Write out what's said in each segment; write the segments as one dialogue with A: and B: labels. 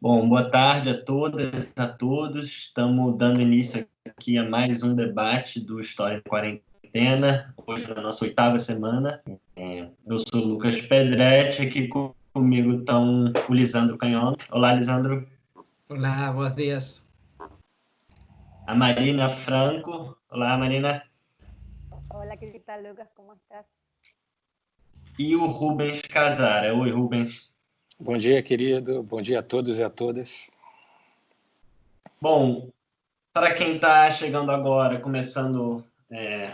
A: Bom, boa tarde a todas, a todos. Estamos dando início aqui a mais um debate do História em Quarentena, hoje na nossa 8ª semana. Eu sou o Lucas Pedretti, aqui comigo estão o Lisandro Canhon. Olá, Lisandro.
B: Olá, buenos días.
A: A Marina Franco. Olá, Marina.
C: Hola, ¿qué tal, Lucas? ¿Cómo estás?
A: E o Rubens Casara. Oi, Rubens.
D: Bom dia, querido. Bom dia a todos e a todas.
A: Bom, para quem está chegando agora,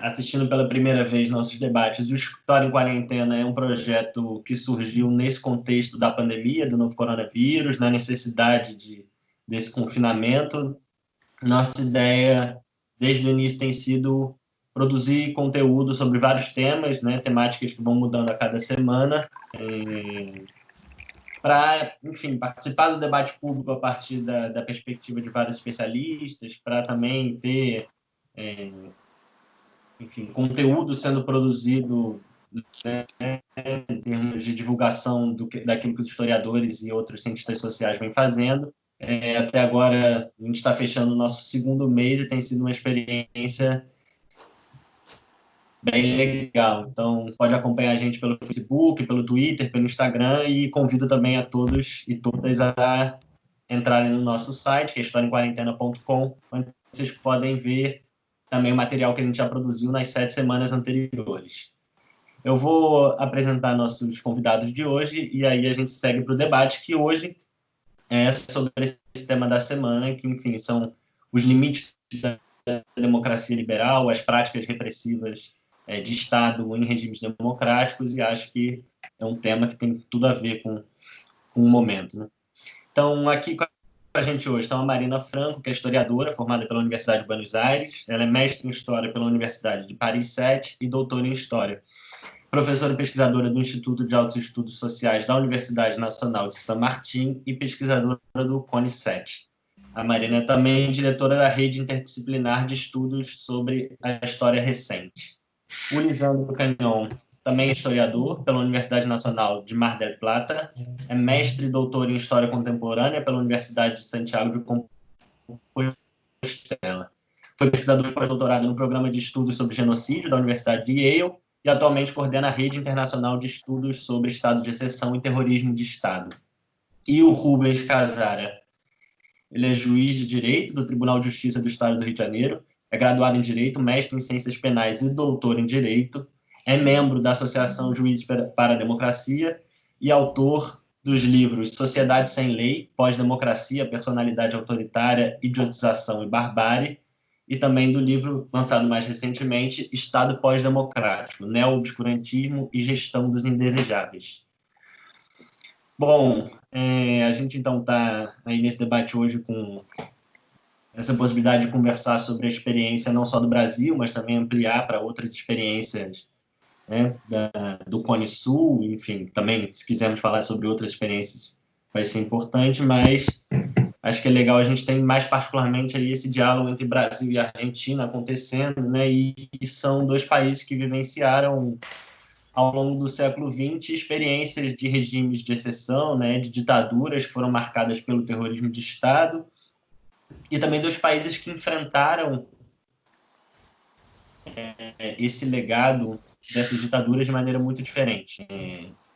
A: assistindo pela primeira vez nossos debates, o História em Quarentena é um projeto que surgiu nesse contexto da pandemia, do novo coronavírus, na necessidade desse confinamento. Nossa ideia, desde o início, tem sido produzir conteúdo sobre vários temas, né, temáticas que vão mudando a cada semana, para, enfim, participar do debate público a partir da perspectiva de vários especialistas, para também ter, enfim, conteúdo sendo produzido, né, em termos de divulgação daquilo que os historiadores e outros cientistas sociais vêm fazendo. Até agora, a gente está fechando o nosso 2º mês e tem sido uma experiência bem legal. Então, pode acompanhar a gente pelo Facebook, pelo Twitter, pelo Instagram, e convido também a todos e todas a entrarem no nosso site, que é historiaemquarentena.com, onde vocês podem ver também o material que a gente já produziu nas 7 semanas anteriores. Eu vou apresentar nossos convidados de hoje, e aí a gente segue para o debate, que hoje é sobre esse tema da semana, que, enfim, são os limites da democracia liberal, as práticas repressivas de Estado em regimes democráticos, e acho que é um tema que tem tudo a ver com o momento, né? Então, aqui com a gente hoje está a Marina Franco, que é historiadora, formada pela Universidade de Buenos Aires. Ela é mestre em História pela Universidade de Paris 7 e doutora em História. Professora e pesquisadora do Instituto de Altos Estudos Sociais da Universidade Nacional de San Martín e pesquisadora do CONICET. A Marina é também diretora da Rede Interdisciplinar de Estudos sobre a História Recente. O Lisandro Canhon também é historiador pela Universidade Nacional de Mar del Plata, é mestre e doutor em História Contemporânea pela Universidade de Santiago de Compostela. Foi pesquisador de pós-doutorado no Programa de Estudos sobre Genocídio da Universidade de Yale e atualmente coordena a Rede Internacional de Estudos sobre Estado de Exceção e Terrorismo de Estado. E o Rubens Casara. Ele é juiz de Direito do Tribunal de Justiça do Estado do Rio de Janeiro, é graduado em Direito, mestre em Ciências Penais e doutor em Direito, é membro da Associação Juízes para a Democracia e autor dos livros Sociedade Sem Lei, Pós-Democracia, Personalidade Autoritária, Idiotização e Barbárie, e também do livro lançado mais recentemente, Estado Pós-Democrático, Neo-Obscurantismo e Gestão dos Indesejáveis. Bom, a gente então está aí nesse debate hoje com essa possibilidade de conversar sobre a experiência não só do Brasil, mas também ampliar para outras experiências, né, do Cone Sul, enfim, também se quisermos falar sobre outras experiências vai ser importante, mas acho que é legal a gente ter mais particularmente aí esse diálogo entre Brasil e Argentina acontecendo, né, e são 2 países que vivenciaram ao longo do século XX experiências de regimes de exceção, né, de ditaduras que foram marcadas pelo terrorismo de Estado, e também 2 países que enfrentaram esse legado dessas ditaduras de maneira muito diferente.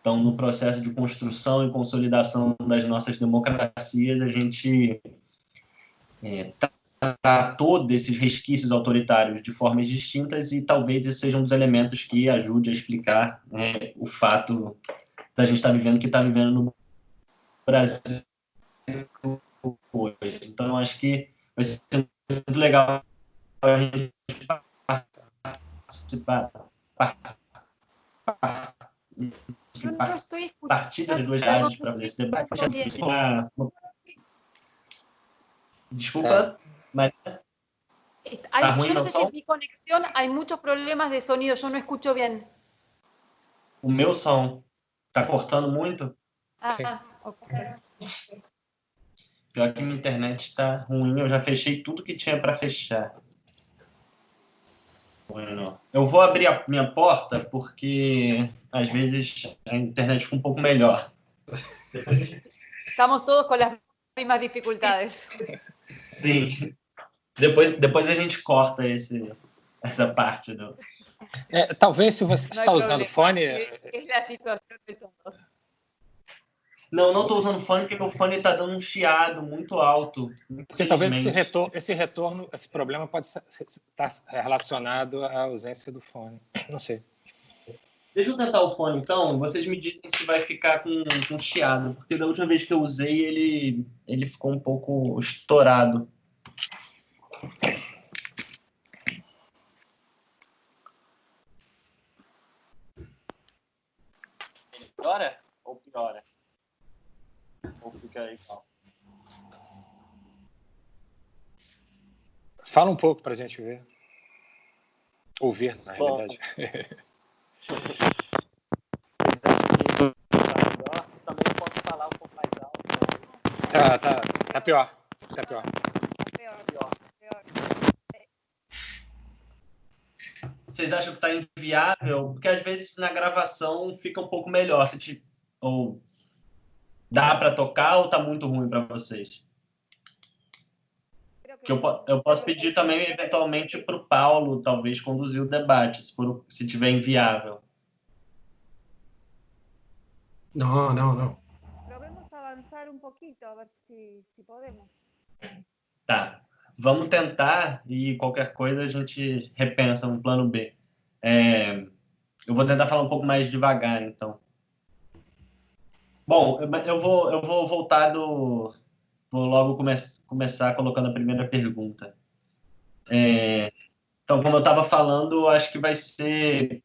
A: Então, no processo de construção e consolidação das nossas democracias, a gente tratou desses resquícios autoritários de formas distintas e talvez esse seja um dos elementos que ajude a explicar, né, o fato da gente estar vivendo o que está vivendo no Brasil hoje. Então, acho que vai ser muito legal a gente participar partir das 2 áreas para fazer esse debate. Desculpa, Maria.
C: Yo no sé si es mi conexión, hay muchos problemas de sonido, yo no escucho bien.
A: O meu som está cortando muito?
C: Ok.
A: Pior que minha internet está ruim, eu já fechei tudo que tinha para fechar. Bueno, eu vou abrir a minha porta porque às vezes a internet fica um pouco melhor.
C: Estamos todos con las mismas dificultades.
A: Sim. Depois a gente corta essa parte do...
D: Talvez, se você
C: No
D: está
C: hay
D: usando
C: problema.
D: fone...
C: Es la situación de todos.
A: Não estou usando fone porque meu fone está dando um chiado muito alto.
D: Porque talvez esse retorno, esse problema pode estar relacionado à ausência do fone. Não sei.
A: Deixa eu tentar o fone, então. Vocês me dizem se vai ficar com chiado. Porque da última vez que eu usei, ele ficou um pouco estourado. Melhora ou piora? Ou fica igual?
D: Fala um pouco para a gente ver. Ouvir, na realidade.
A: Também posso falar um pouco mais alto.
D: Tá pior.
A: Vocês acham que está inviável? Porque às vezes na gravação fica um pouco melhor. Ou dá para tocar ou está muito ruim para vocês? Que eu posso pedir também, eventualmente, para o Paulo, talvez, conduzir o debate, se tiver inviável.
B: No.
C: Probemos avanzar un poquito, a ver si podemos.
A: Tá. Vamos tentar e qualquer coisa a gente repensa um plano B. Eu vou tentar falar um pouco mais devagar, então. Bom, eu vou voltar Vou logo começar colocando a primeira pergunta. Então, como eu estava falando, acho que vai ser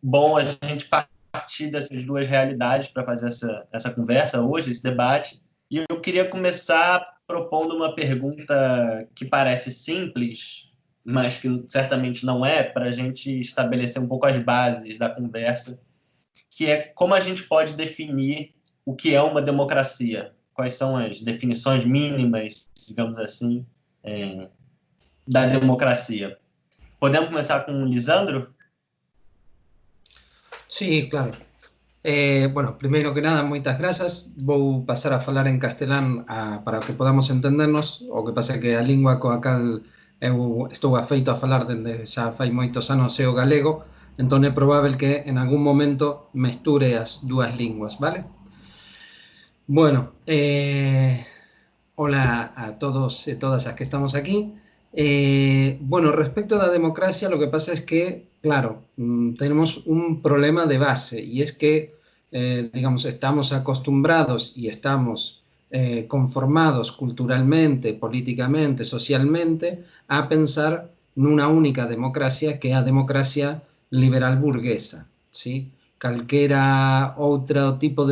A: bom a gente partir dessas duas realidades para fazer essa conversa hoje, esse debate. E eu queria começar propondo uma pergunta que parece simples, mas que certamente não é, para a gente estabelecer um pouco as bases da conversa, que é como a gente pode definir o que é uma democracia. Quais são as definições mínimas, digamos assim, da democracia. Podemos começar com o Lisandro?
B: Sí, claro. Bueno, primero que nada, muchas gracias. Vou pasar a falar en castelán para que podamos entendernos. O que pasa é que a lingua coa cal eu estou afeito a falar dende xa fai moitos anos é o galego, entón é probable que en algún momento mesture as dúas linguas, vale? Bueno, hola a todos e todas as que estamos aquí. Bueno, respecto da democracia, lo que pasa es que, claro, tenemos un problema de base y es que, digamos, estamos acostumbrados y estamos conformados culturalmente, políticamente, socialmente, a pensar nunha única democracia que é a democracia liberal burguesa, ¿sí? Cualquier otro tipo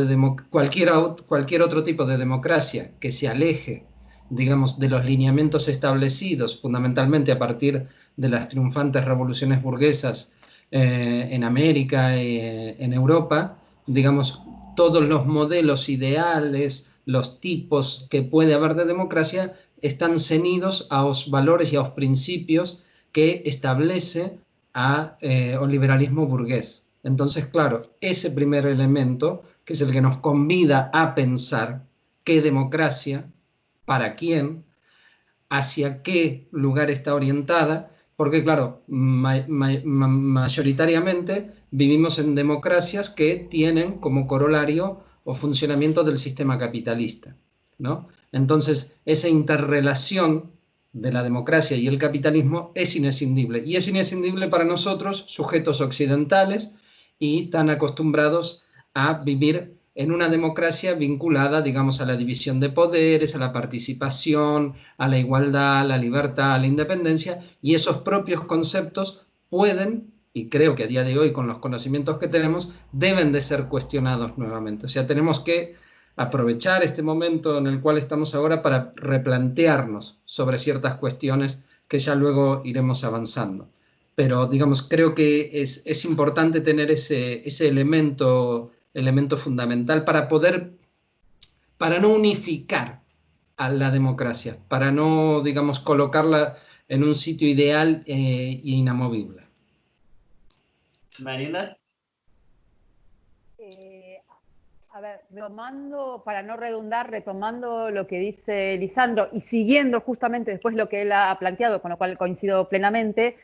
B: de democracia que se aleje, digamos, de los lineamientos establecidos fundamentalmente a partir de las triunfantes revoluciones burguesas en América y en Europa, digamos, todos los modelos ideales, los tipos que puede haber de democracia están ceñidos a los valores y a los principios que establece o liberalismo burgués. Entonces, claro, ese primer elemento, que es el que nos convida a pensar qué democracia, para quién, hacia qué lugar está orientada, porque, claro, mayoritariamente vivimos en democracias que tienen como corolario o funcionamiento del sistema capitalista, ¿no? Entonces, esa interrelación de la democracia y el capitalismo es inescindible, y es inescindible para nosotros, sujetos occidentales, y tan acostumbrados a vivir en una democracia vinculada, digamos, a la división de poderes, a la participación, a la igualdad, a la libertad, a la independencia, y esos propios conceptos pueden, y creo que a día de hoy con los conocimientos que tenemos, deben de ser cuestionados nuevamente. O sea, tenemos que aprovechar este momento en el cual estamos ahora para replantearnos sobre ciertas cuestiones que ya luego iremos avanzando. Pero, digamos, creo que es importante tener ese elemento fundamental para no unificar a la democracia, para no, digamos, colocarla en un sitio ideal e inamovible.
A: Marina?
C: A ver, para no redundar, retomando lo que dice Lisandro y siguiendo justamente después lo que él ha planteado, con lo cual coincido plenamente,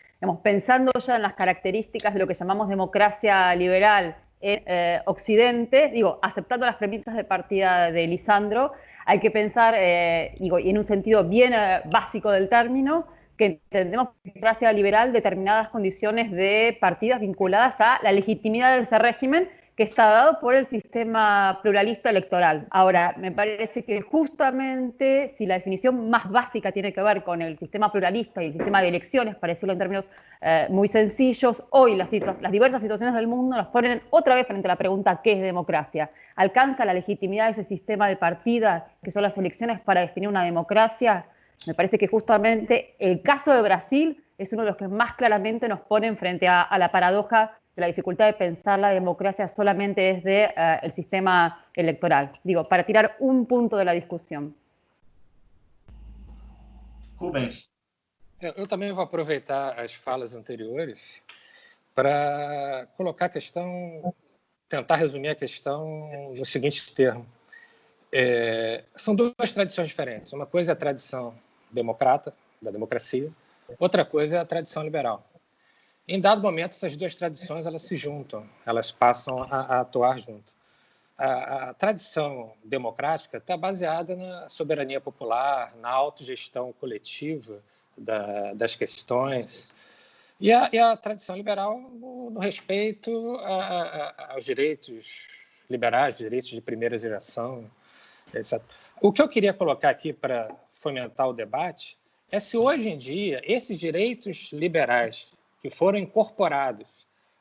C: pensando ya en las características de lo que llamamos democracia liberal en Occidente, aceptando las premisas de partida de Lisandro, hay que pensar, y en un sentido bien básico del término, que entendemos democracia liberal determinadas condiciones de partidas vinculadas a la legitimidad de ese régimen que está dado por el sistema pluralista electoral. Ahora, me parece que justamente si la definición más básica tiene que ver con el sistema pluralista y el sistema de elecciones, para decirlo en términos muy sencillos, hoy las diversas situaciones del mundo nos ponen otra vez frente a la pregunta ¿qué es democracia? ¿Alcanza la legitimidad de ese sistema de partida, que son las elecciones, para definir una democracia? Me parece que justamente el caso de Brasil es uno de los que más claramente nos ponen frente a la paradoja de la dificultad de pensar la democracia solamente desde el sistema electoral. Para tirar un punto de la discussão.
A: Rubens.
D: Eu também vou aproveitar as falas anteriores para colocar a questão, tentar resumir a questão no seguinte termo. São duas tradições diferentes. Uma coisa é a tradição democrata, da democracia, outra coisa é a tradição liberal. Em dado momento, essas duas tradições elas se juntam, elas passam a atuar junto. A tradição democrática está baseada na soberania popular, na autogestão coletiva das questões, e a tradição liberal no respeito aos direitos liberais, direitos de primeira geração, etc. O que eu queria colocar aqui para fomentar o debate é se hoje em dia esses direitos liberais que foram incorporados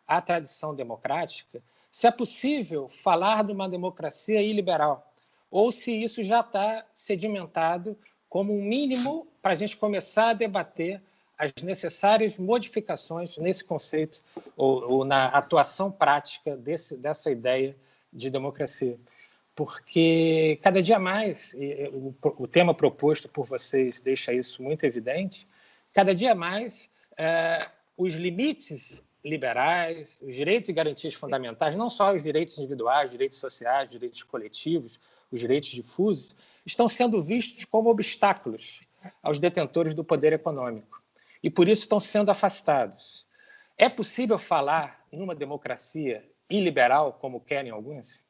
D: à tradição democrática, se é possível falar de uma democracia iliberal, ou se isso já está sedimentado como um mínimo para a gente começar a debater as necessárias modificações nesse conceito ou na atuação prática dessa ideia de democracia. Porque cada dia mais, o tema proposto por vocês deixa isso muito evidente, cada dia mais os limites liberais, os direitos e garantias fundamentais, não só os direitos individuais, direitos sociais, direitos coletivos, os direitos difusos, estão sendo vistos como obstáculos aos detentores do poder econômico e, por isso, estão sendo afastados. É possível falar numa democracia iliberal, como querem alguns?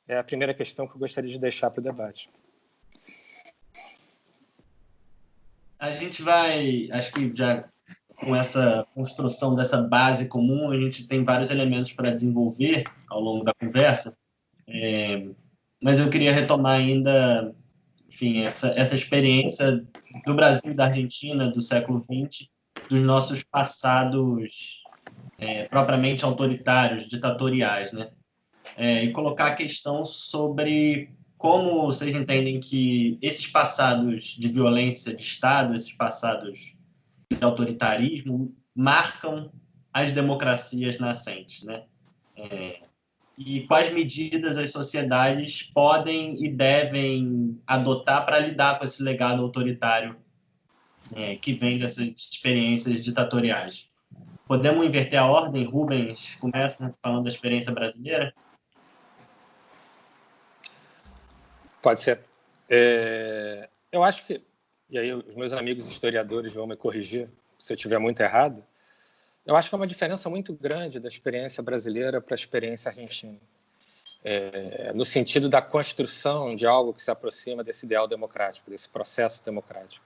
D: É a primeira questão que eu gostaria de deixar para o debate.
A: A gente vai, acho que já com essa construção dessa base comum, a gente tem vários elementos para desenvolver ao longo da conversa, mas eu queria retomar ainda, enfim, essa experiência do Brasil e da Argentina do século XX, dos nossos passados propriamente autoritários, ditatoriais, né? E colocar a questão sobre como vocês entendem que esses passados de violência de Estado, esses passados de autoritarismo, marcam as democracias nascentes, né? E quais medidas as sociedades podem e devem adotar para lidar com esse legado autoritário que vem dessas experiências ditatoriais. Podemos inverter a ordem? Rubens começa falando da experiência brasileira?
D: Pode ser. Eu acho que, e aí os meus amigos historiadores vão me corrigir se eu estiver muito errado, eu acho que é uma diferença muito grande da experiência brasileira para a experiência argentina, no sentido da construção de algo que se aproxima desse ideal democrático, desse processo democrático.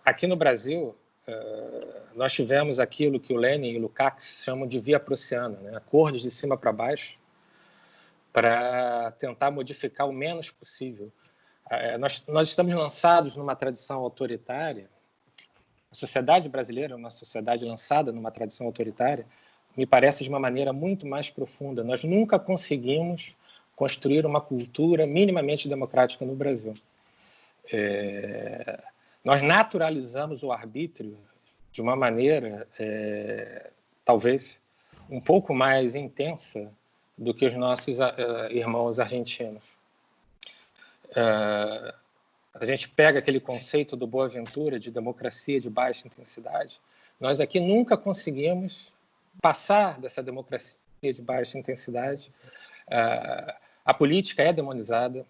D: Aqui no Brasil, nós tivemos aquilo que o Lenin e o Lukács chamam de via prussiana, né? Acordos de cima para baixo, para tentar modificar o menos possível. Nós estamos lançados numa tradição autoritária. A sociedade brasileira é uma sociedade lançada numa tradição autoritária, me parece de uma maneira muito mais profunda. Nós nunca conseguimos construir uma cultura minimamente democrática no Brasil. Nós naturalizamos o arbítrio de uma maneira, talvez, um pouco mais intensa do que os nossos irmãos argentinos. A gente pega aquele conceito do Boaventura de democracia de baixa intensidade. Nós aqui nunca conseguimos passar dessa democracia de baixa intensidade A política é demonizada.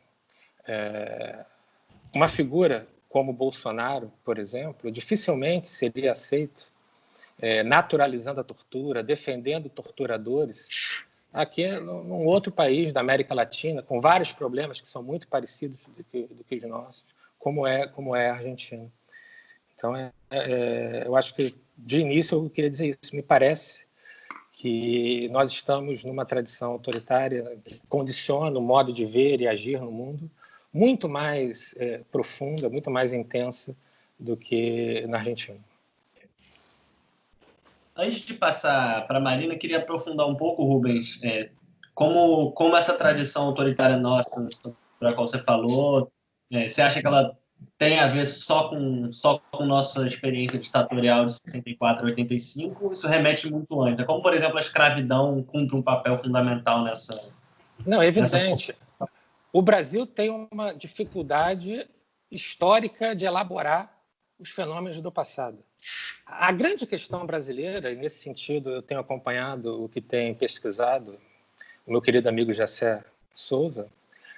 D: Uma figura como Bolsonaro, por exemplo, dificilmente seria aceito naturalizando a tortura, defendendo torturadores, aqui num outro país da América Latina, com vários problemas que são muito parecidos do que os nossos, como é a Argentina. Então, eu acho que, de início, eu queria dizer isso. Me parece que nós estamos numa tradição autoritária que condiciona o modo de ver e agir no mundo muito mais profunda, muito mais intensa do que na Argentina.
A: Antes de passar para a Marina, queria aprofundar um pouco, Rubens, como essa tradição autoritária nossa, para a qual você falou, você acha que ela tem a ver só com nossa experiência ditatorial de 64 a 85, ou isso remete muito antes? Como, por exemplo, a escravidão cumpre um papel fundamental nessa...
D: Não, é evidente. O Brasil tem uma dificuldade histórica de elaborar os fenômenos do passado. A grande questão brasileira, e nesse sentido eu tenho acompanhado o que tem pesquisado o meu querido amigo Jessé Souza,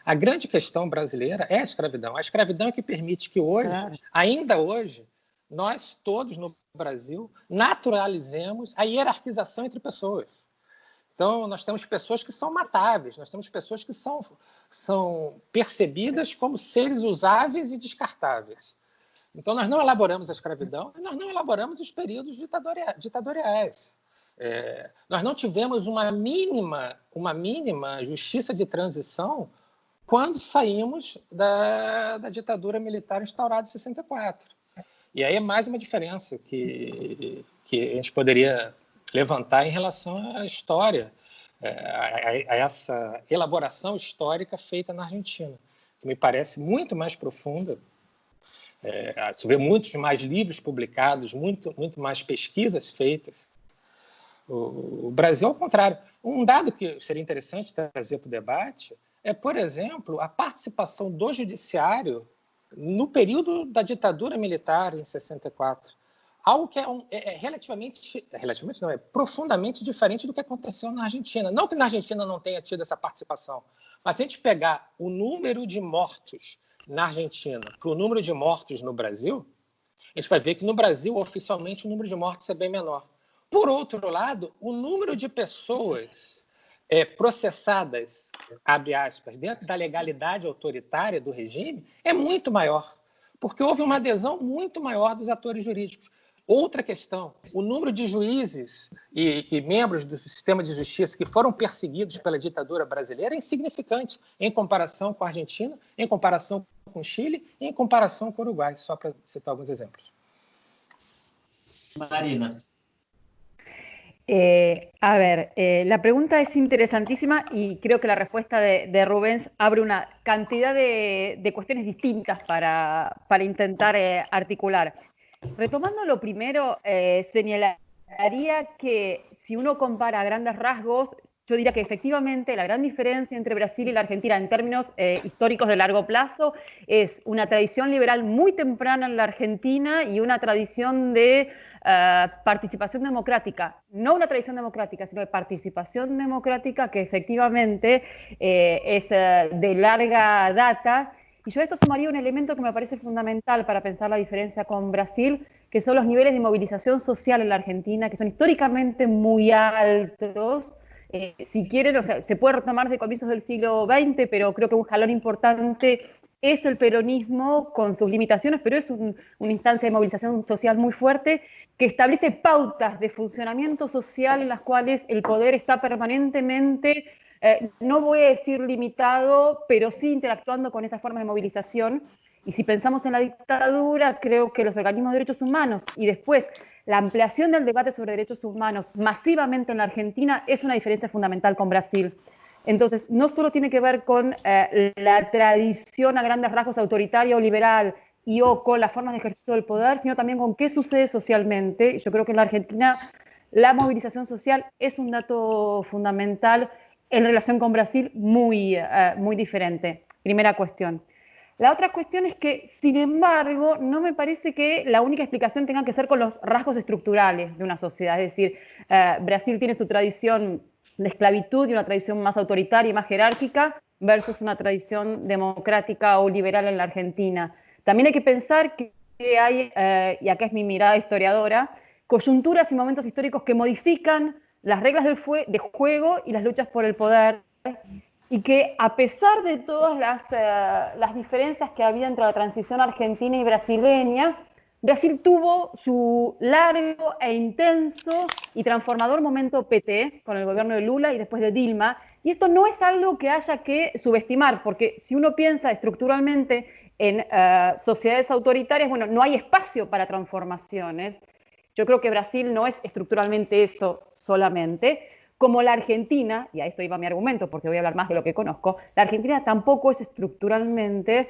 D: a grande questão brasileira é a escravidão. A escravidão é que permite que hoje, ainda hoje, nós todos no Brasil naturalizemos a hierarquização entre pessoas. Então, nós temos pessoas que são matáveis, nós temos pessoas que são percebidas como seres usáveis e descartáveis. Então, nós não elaboramos a escravidão e nós não elaboramos os períodos ditatoriais. Nós não tivemos uma mínima justiça de transição quando saímos da ditadura militar instaurada em 64. E aí é mais uma diferença que a gente poderia levantar em relação à história, a essa elaboração histórica feita na Argentina, que me parece muito mais profunda. Você vê muitos mais livros publicados, muito mais pesquisas feitas. O Brasil, ao contrário. Um dado que seria interessante trazer para o debate é, por exemplo, a participação do judiciário no período da ditadura militar, em 64. Algo que é profundamente diferente do que aconteceu na Argentina. Não que na Argentina não tenha tido essa participação, mas se a gente pegar o número de mortos na Argentina para o número de mortos no Brasil, a gente vai ver que no Brasil, oficialmente, o número de mortos é bem menor. Por outro lado, o número de pessoas processadas, abre aspas, dentro da legalidade autoritária do regime é muito maior, porque houve uma adesão muito maior dos atores jurídicos. Outra questão, o número de juízes e membros do sistema de justiça que foram perseguidos pela ditadura brasileira é insignificante em comparação com a Argentina, em comparação com o Chile e em comparação com o Uruguai, só para citar alguns exemplos.
A: Marina.
C: La pregunta es interesantísima y creo que la respuesta de Rubens abre una cantidad de cuestiones distintas para intentar articular. Retomando lo primero, señalaría que si uno compara a grandes rasgos, yo diría que efectivamente la gran diferencia entre Brasil y la Argentina en términos históricos de largo plazo es una tradición liberal muy temprana en la Argentina y una tradición de participación democrática. No una tradición democrática, sino de participación democrática que efectivamente es de larga data. Y yo a esto sumaría un elemento que me parece fundamental para pensar la diferencia con Brasil, que son los niveles de movilización social en la Argentina, que son históricamente muy altos. Si quieren, o sea, se puede retomar de comienzos del siglo XX, pero creo que un jalón importante es el peronismo con sus limitaciones, pero es una instancia de movilización social muy fuerte que establece pautas de funcionamiento social en las cuales el poder está permanentemente, no voy a decir limitado, pero sí interactuando con esas formas de movilización. Y si pensamos en la dictadura, creo que los organismos de derechos humanos y después la ampliación del debate sobre derechos humanos masivamente en la Argentina es una diferencia fundamental con Brasil. Entonces, no solo tiene que ver con la tradición a grandes rasgos autoritaria o liberal y o con las formas de ejercicio del poder, sino también con qué sucede socialmente. Yo creo que en la Argentina la movilización social es un dato fundamental en relación con Brasil muy diferente. Primera cuestión. La otra cuestión es que, sin embargo, no me parece que la única explicación tenga que ser con los rasgos estructurales de una sociedad. Es decir, Brasil tiene su tradición de esclavitud y una tradición más autoritaria y más jerárquica, versus una tradición democrática o liberal en la Argentina. También hay que pensar que hay, y acá es mi mirada historiadora, coyunturas y momentos históricos que modifican las reglas de juego y las luchas por el poder, y que a pesar de todas las diferencias que había entre la transición argentina y brasileña, Brasil tuvo su largo e intenso y transformador momento PT con el gobierno de Lula y después de Dilma, y esto no es algo que haya que subestimar, porque si uno piensa estructuralmente en sociedades autoritarias, bueno, no hay espacio para transformaciones. Yo creo que Brasil no es estructuralmente eso solamente, como la Argentina, y a esto iba mi argumento porque voy a hablar más de lo que conozco, la Argentina tampoco es estructuralmente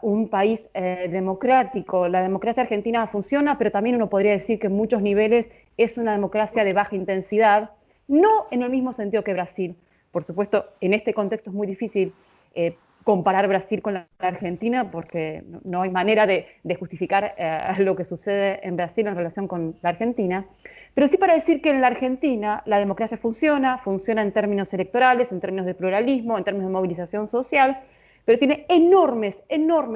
C: un país democrático. La democracia argentina funciona, pero también uno podría decir que en muchos niveles es una democracia de baja intensidad, no en el mismo sentido que Brasil. Por supuesto, en este contexto es muy difícil comparar Brasil con la Argentina porque no hay manera de justificar lo que sucede en Brasil en relación con la Argentina. Pero sí para decir que en la Argentina la democracia funciona en términos electorales, en términos de pluralismo, en términos de movilización social, pero tiene enormes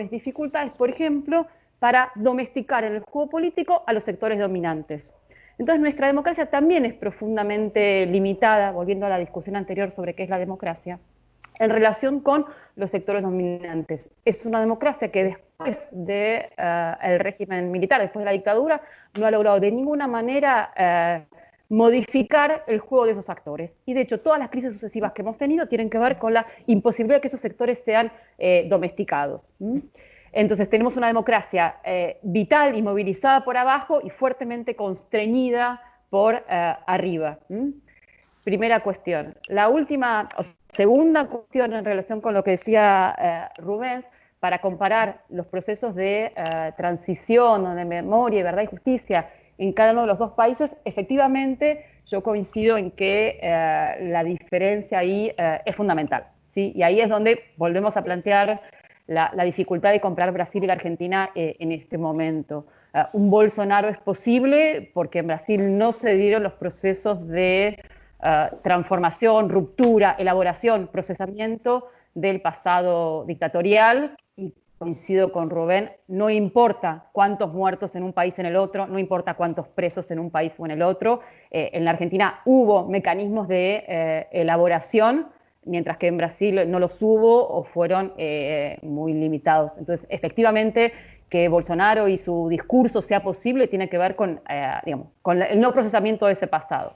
C: dificultades, por ejemplo, para domesticar en el juego político a los sectores dominantes. Entonces nuestra democracia también es profundamente limitada, volviendo a la discusión anterior sobre qué es la democracia, en relación con los sectores dominantes. Es una democracia que después del régimen militar, después de la dictadura, no ha logrado de ninguna manera modificar el juego de esos actores. Y de hecho, todas las crisis sucesivas que hemos tenido tienen que ver con la imposibilidad de que esos sectores sean domesticados. Entonces tenemos una democracia vital y movilizada por abajo y fuertemente constreñida por arriba. Primera cuestión. La segunda cuestión en relación con lo que decía Rubens, para comparar los procesos de transición o de memoria, verdad y justicia en cada uno de los dos países, efectivamente yo coincido en que la diferencia ahí es fundamental, ¿sí? Y ahí es donde volvemos a plantear la dificultad de comparar Brasil y la Argentina en este momento. Un Bolsonaro es posible porque en Brasil no se dieron los procesos de transformación, ruptura, elaboración, procesamiento del pasado dictatorial, y coincido con Rubén, no importa cuántos muertos en un país o en el otro, no importa cuántos presos en un país o en el otro, en la Argentina hubo mecanismos de elaboración, mientras que en Brasil no los hubo o fueron muy limitados. Entonces, efectivamente, que Bolsonaro y su discurso sea posible tiene que ver con, con el no procesamiento de ese pasado.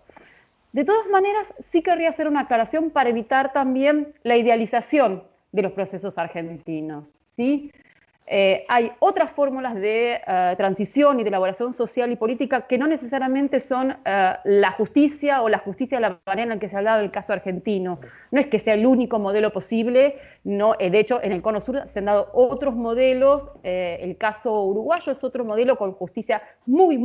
C: De todas maneras, sí querría hacer una aclaración para evitar también la idealización de los procesos argentinos, ¿sí? Hay otras fórmulas de transición y de elaboración social y política que no necesariamente son la justicia o la justicia de la manera en la que se ha hablado del caso argentino. No es que sea el único modelo posible, no, de hecho en el Cono Sur se han dado otros modelos, el caso uruguayo es otro modelo con justicia muy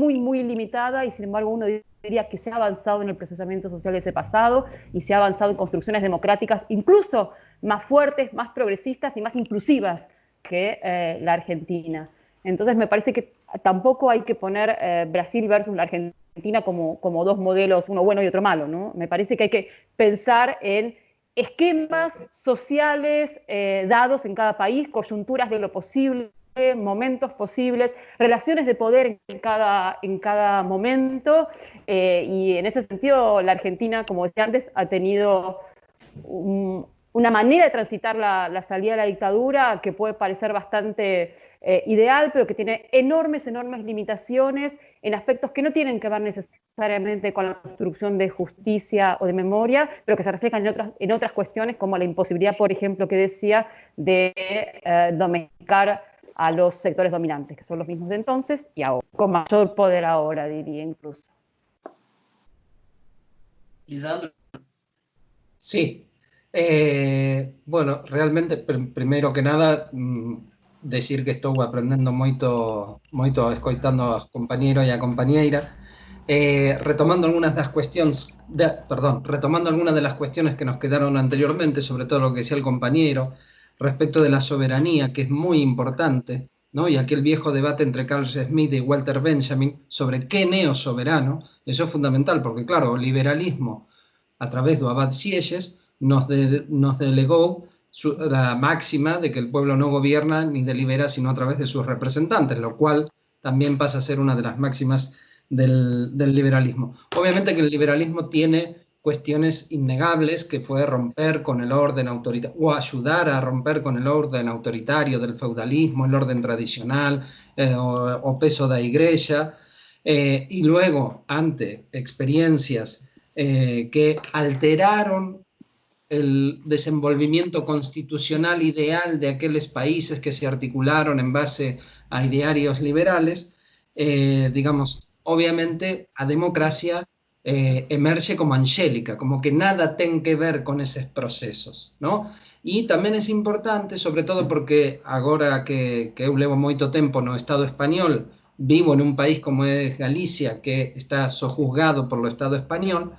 C: limitada y sin embargo uno diría que se ha avanzado en el procesamiento social de ese pasado y se ha avanzado en construcciones democráticas incluso más fuertes, más progresistas y más inclusivas que la Argentina. Entonces me parece que tampoco hay que poner Brasil versus la Argentina como dos modelos, uno bueno y otro malo, ¿no? Me parece que hay que pensar en esquemas sociales dados en cada país, coyunturas de lo posible, momentos posibles, relaciones de poder en cada momento, y en ese sentido la Argentina, como decía antes, ha tenido una manera de transitar la salida de la dictadura que puede parecer bastante ideal, pero que tiene enormes limitaciones en aspectos que no tienen que ver necesariamente con la construcción de justicia o de memoria, pero que se reflejan en otras cuestiones, como la imposibilidad, por ejemplo, que decía, de domesticar a los sectores dominantes, que son los mismos de entonces y ahora, con mayor poder ahora, diría incluso.
A: Lisandro.
B: Sí. Bueno, realmente, primeiro que nada, decir que estou aprendendo moito escoitando aos compañeros e a compañeira, retomando algunas das cuestións, retomando algunas de las cuestiones que nos quedaron anteriormente, sobre todo lo que decía el compañero, respecto de la soberanía, que es muy importante, ¿no? Y aquel viejo debate entre Carl Schmitt y Walter Benjamin sobre qué neosoberano, eso es fundamental, porque claro, o liberalismo a través do Abad Sieyes nos delegou la máxima de que el pueblo no gobierna ni delibera sino a través de sus representantes, lo cual también pasa a ser una de las máximas del liberalismo. Obviamente que el liberalismo tiene cuestiones innegables, que fue romper con el orden autoritario, o ayudar a romper con el orden autoritario del feudalismo, el orden tradicional, o peso da igreja, y luego, ante experiencias que alteraron el desenvolvimiento constitucional ideal de aquellos países que se articularon en base a idearios liberales, digamos, obviamente a democracia emerge como angélica, como que nada tiene que ver con esos procesos, ¿no? Y también es importante, sobre todo porque ahora que eu levo moito tempo no Estado español, vivo en un país como es Galicia, que está sojuzgado por el Estado español,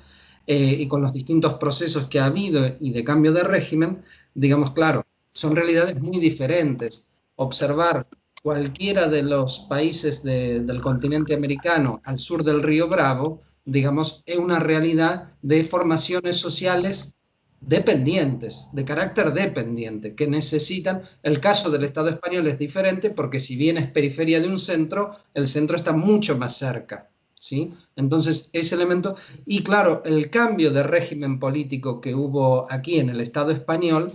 B: y con los distintos procesos que ha habido y de cambio de régimen, digamos, claro, son realidades muy diferentes. Observar cualquiera de los países del continente americano al sur del río Bravo, digamos, es una realidad de formaciones sociales dependientes, de carácter dependiente, que necesitan. El caso del Estado español es diferente porque si bien es periferia de un centro, el centro está mucho más cerca, ¿sí? Entonces, ese elemento, y claro, el cambio de régimen político que hubo aquí en el Estado español,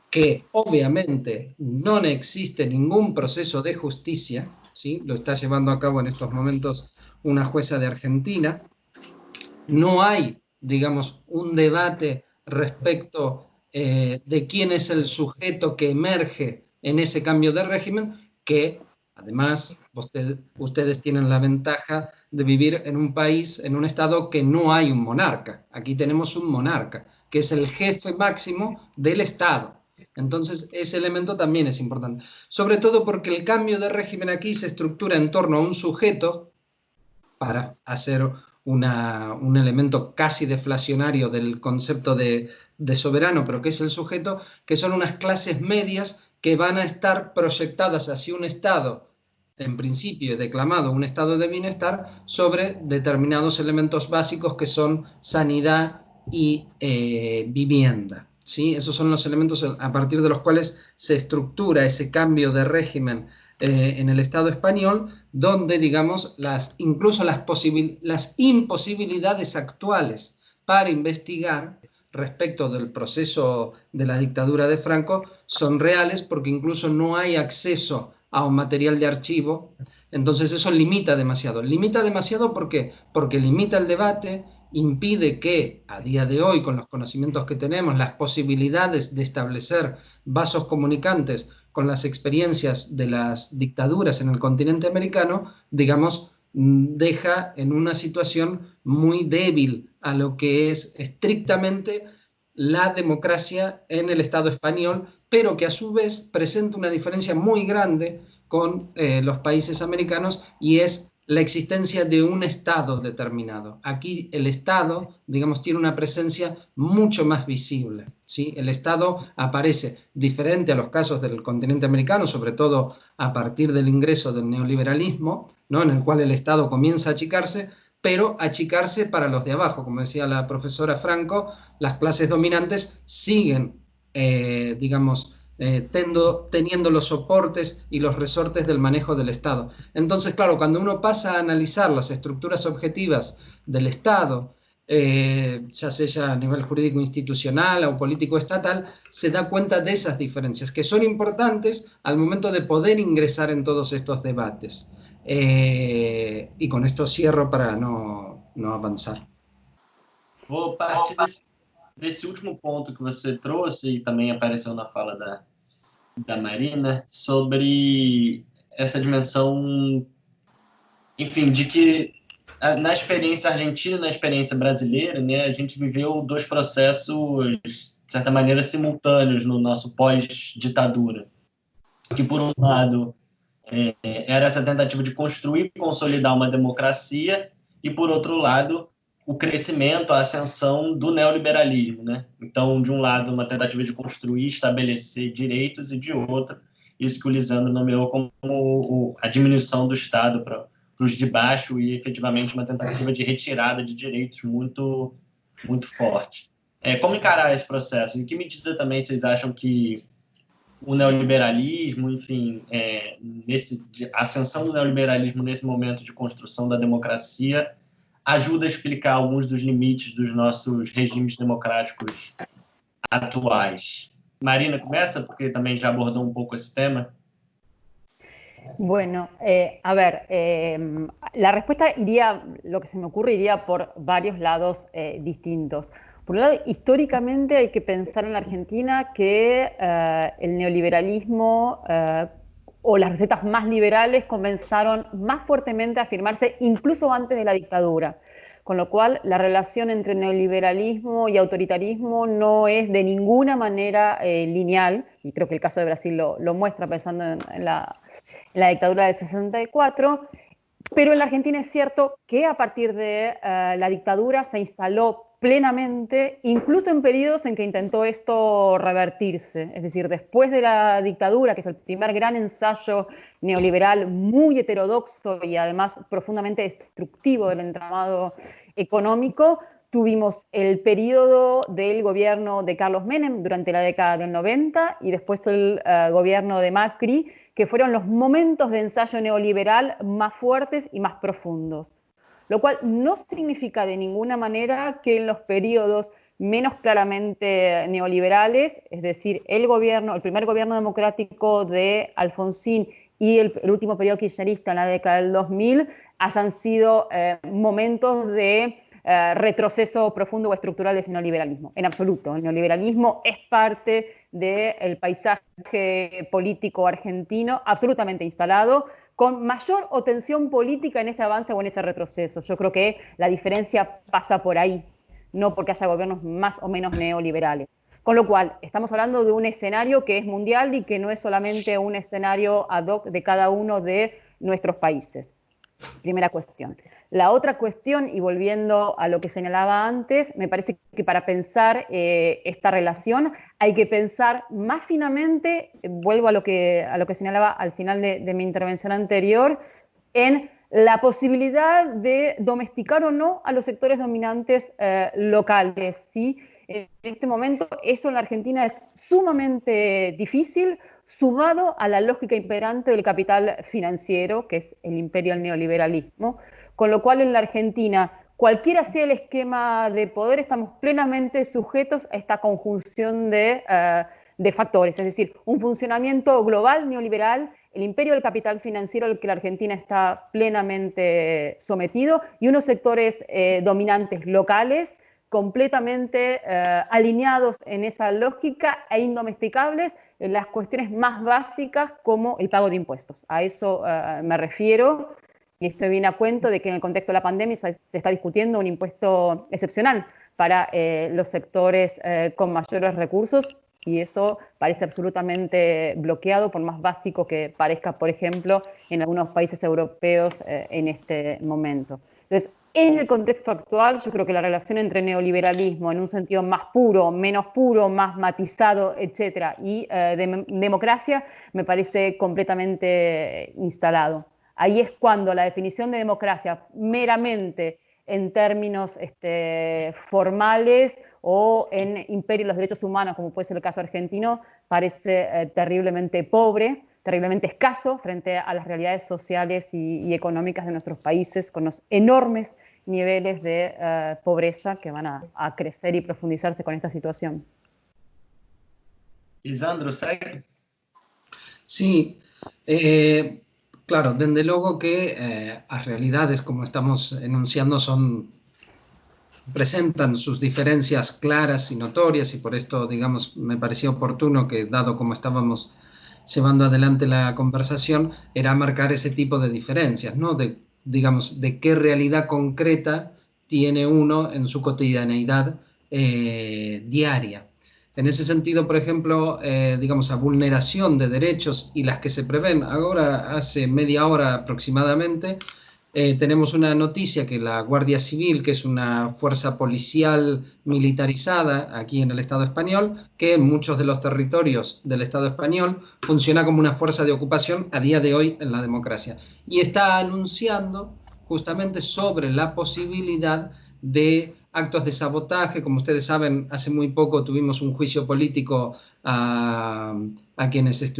B: que obviamente no existe ningún proceso de justicia, ¿sí? Lo está llevando a cabo en estos momentos una jueza de Argentina, no hay, digamos, un debate respecto de quién es el sujeto que emerge en ese cambio de régimen, que además ustedes tienen la ventaja de vivir en un país, en un estado que no hay un monarca. Aquí tenemos un monarca, que es el jefe máximo del Estado. Entonces, ese elemento también es importante. Sobre todo porque el cambio de régimen aquí se estructura en torno a un sujeto, para hacer un elemento casi deflacionario del concepto de soberano, pero que es el sujeto, que son unas clases medias que van a estar proyectadas hacia un Estado, en principio declamado un estado de bienestar, sobre determinados elementos básicos que son sanidad y vivienda. ¿Sí? Esos son los elementos a partir de los cuales se estructura ese cambio de régimen en el Estado español, donde, digamos, incluso las imposibilidades actuales para investigar respecto del proceso de la dictadura de Franco son reales, porque incluso no hay acceso a un material de archivo. Entonces eso limita demasiado. Limita demasiado ¿por qué? Porque limita el debate, impide que a día de hoy, con los conocimientos que tenemos, las posibilidades de establecer vasos comunicantes con las experiencias de las dictaduras en el continente americano, digamos, deja en una situación muy débil a lo que es estrictamente la democracia en el Estado español, pero que a su vez presenta una diferencia muy grande con los países americanos, y es la existencia de un Estado determinado. Aquí el Estado, digamos, tiene una presencia mucho más visible, ¿sí? El Estado aparece diferente a los casos del continente americano, sobre todo a partir del ingreso del neoliberalismo, ¿no? En el cual el Estado comienza a achicarse, pero achicarse para los de abajo. Como decía la profesora Franco, las clases dominantes siguen, digamos, teniendo los soportes y los resortes del manejo del Estado. Entonces, claro, cuando uno pasa a analizar las estructuras objetivas del Estado, ya sea a nivel jurídico institucional o político estatal, se da cuenta de esas diferencias, que son importantes al momento de poder ingresar en todos estos debates. Y con esto cierro para no avanzar.
A: Vou partir desse último ponto que você trouxe, e também apareceu na fala da Marina, sobre essa dimensão, enfim, de que na experiência argentina e na experiência brasileira, né, a gente viveu dois processos, de certa maneira, simultâneos no nosso pós-ditadura. Que, por um lado, era essa tentativa de construir e consolidar uma democracia, e, por outro lado, o crescimento, a ascensão do neoliberalismo, né? Então, de um lado, uma tentativa de construir, estabelecer direitos, e de outro, isso que o Lisandro nomeou como a diminuição do Estado para os de baixo, e efetivamente uma tentativa de retirada de direitos muito, muito forte. Como encarar esse processo? Em que medida também vocês acham que o neoliberalismo, enfim, a ascensão do neoliberalismo nesse momento de construção da democracia ajuda a explicar alguns dos limites dos nossos regimes democráticos atuais? Marina, começa, porque também já abordou un poco ese tema.
C: Bueno, a ver, la respuesta iría, lo que se me ocurre, iría por varios lados distintos. Por un lado, históricamente hay que pensar en la Argentina que el neoliberalismo o las recetas más liberales comenzaron más fuertemente a afirmarse incluso antes de la dictadura. Con lo cual, la relación entre neoliberalismo y autoritarismo no es de ninguna manera lineal, y creo que el caso de Brasil lo muestra pensando en la dictadura del 64, pero en la Argentina es cierto que a partir de la dictadura se instaló plenamente, incluso en periodos en que intentó esto revertirse. Es decir, después de la dictadura, que es el primer gran ensayo neoliberal muy heterodoxo y además profundamente destructivo del entramado económico, tuvimos el periodo del gobierno de Carlos Menem durante la década del 90 y después el gobierno de Macri, que fueron los momentos de ensayo neoliberal más fuertes y más profundos. Lo cual no significa de ninguna manera que en los periodos menos claramente neoliberales, es decir, el primer gobierno democrático de Alfonsín y el último periodo kirchnerista en la década del 2000, hayan sido momentos de retroceso profundo o estructural de ese neoliberalismo. En absoluto, el neoliberalismo es parte del paisaje político argentino absolutamente instalado, con mayor o tensión política en ese avance o en ese retroceso. Yo creo que la diferencia pasa por ahí, no porque haya gobiernos más o menos neoliberales. Con lo cual, estamos hablando de un escenario que es mundial y que no es solamente un escenario ad hoc de cada uno de nuestros países. Primera cuestión. La otra cuestión, y volviendo a lo que señalaba antes, me parece que para pensar esta relación hay que pensar más finamente, vuelvo a lo que señalaba al final de mi intervención anterior, en la posibilidad de domesticar o no a los sectores dominantes locales, ¿sí? En este momento eso en la Argentina es sumamente difícil, sumado a la lógica imperante del capital financiero, que es el imperio del neoliberalismo, con lo cual en la Argentina, cualquiera sea el esquema de poder, estamos plenamente sujetos a esta conjunción de factores, es decir, un funcionamiento global neoliberal, el imperio del capital financiero al que la Argentina está plenamente sometido y unos sectores dominantes locales completamente alineados en esa lógica e indomesticables en las cuestiones más básicas como el pago de impuestos. A eso me refiero, y esto viene a cuento de que en el contexto de la pandemia se está discutiendo un impuesto excepcional para los sectores con mayores recursos, y eso parece absolutamente bloqueado, por más básico que parezca, por ejemplo, en algunos países europeos en este momento. Entonces, en el contexto actual, yo creo que la relación entre neoliberalismo en un sentido más puro, menos puro, más matizado, etcétera, y democracia me parece completamente instalado. Ahí es cuando la definición de democracia meramente en términos formales o en imperio de los derechos humanos, como puede ser el caso argentino, parece terriblemente pobre, terriblemente escaso frente a las realidades sociales y económicas de nuestros países, con los enormes niveles de pobreza que van a crecer y profundizarse con esta situación.
A: Lisandro, segue?
B: Sí, claro, desde luego que las realidades, como estamos enunciando, presentan sus diferencias claras y notorias, y por esto, digamos, me parecía oportuno que, dado como estábamos llevando adelante la conversación, era marcar ese tipo de diferencias, ¿no? Digamos, de qué realidad concreta tiene uno en su cotidianeidad diaria. En ese sentido, por ejemplo, digamos, la vulneración de derechos y las que se prevén ahora, hace media hora aproximadamente, tenemos una noticia que la Guardia Civil, que es una fuerza policial militarizada aquí en el Estado español, que en muchos de los territorios del Estado español funciona como una fuerza de ocupación a día de hoy en la democracia. Y está anunciando justamente sobre la posibilidad de actos de sabotaje. Como ustedes saben, hace muy poco tuvimos un juicio político a quienes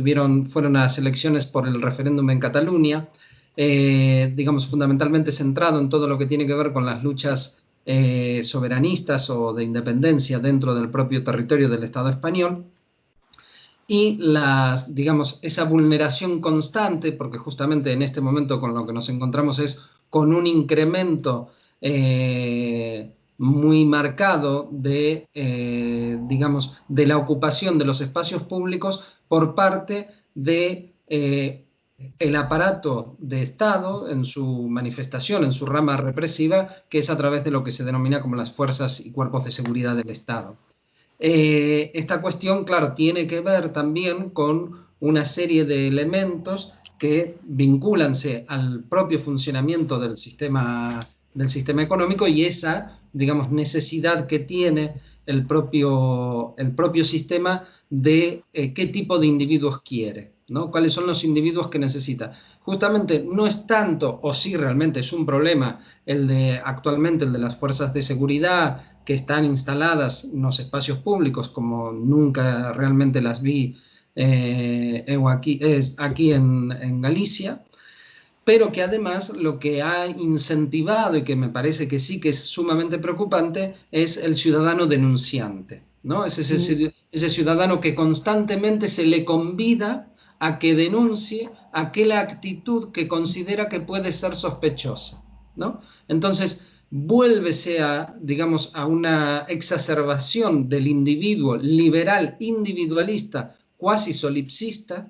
B: fueron a las elecciones por el referéndum en Cataluña, digamos, fundamentalmente centrado en todo lo que tiene que ver con las luchas soberanistas o de independencia dentro del propio territorio del Estado español. Y digamos, esa vulneración constante, porque justamente en este momento con lo que nos encontramos es con un incremento muy marcado de, digamos, de la ocupación de los espacios públicos por parte de el aparato de Estado en su manifestación, en su rama represiva, que es a través de lo que se denomina como las fuerzas y cuerpos de seguridad del Estado. Esta cuestión, claro, tiene que ver también con una serie de elementos que vinculanse al propio funcionamiento del sistema económico y esa, digamos, necesidad que tiene el propio sistema de qué tipo de individuos quiere, ¿no? ¿Cuáles son los individuos que necesita? Justamente no es tanto, o sí realmente es un problema, actualmente el de las fuerzas de seguridad que están instaladas en los espacios públicos como nunca realmente las vi aquí en Galicia, pero que además lo que ha incentivado y que me parece que sí que es sumamente preocupante es el ciudadano denunciante, ¿no? Es ese ciudadano que constantemente se le convida a que denuncie aquella actitud que considera que puede ser sospechosa, ¿no? Entonces, vuélvese digamos, a una exacerbación del individuo liberal, individualista, cuasi solipsista,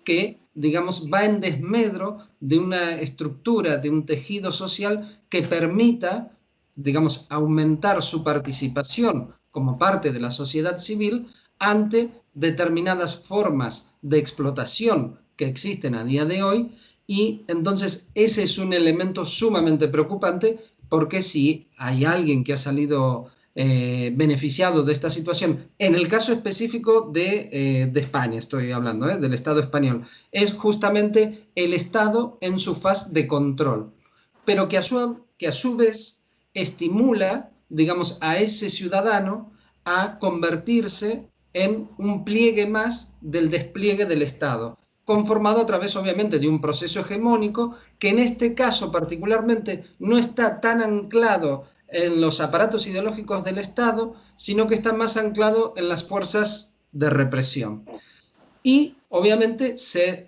B: que, digamos, va en desmedro de una estructura, de un tejido social que permita, digamos, aumentar su participación como parte de la sociedad civil ante determinadas formas de explotación que existen a día de hoy. Y entonces ese es un elemento sumamente preocupante, porque si hay alguien que ha salido beneficiado de esta situación, en el caso específico de España, estoy hablando, del Estado español, es justamente el Estado en su faz de control, pero que a su vez estimula, digamos, a ese ciudadano a convertirse en un pliegue más del despliegue del Estado, conformado a través, obviamente, de un proceso hegemónico que en este caso particularmente no está tan anclado en los aparatos ideológicos del Estado, sino que está más anclado en las fuerzas de represión. Y, obviamente,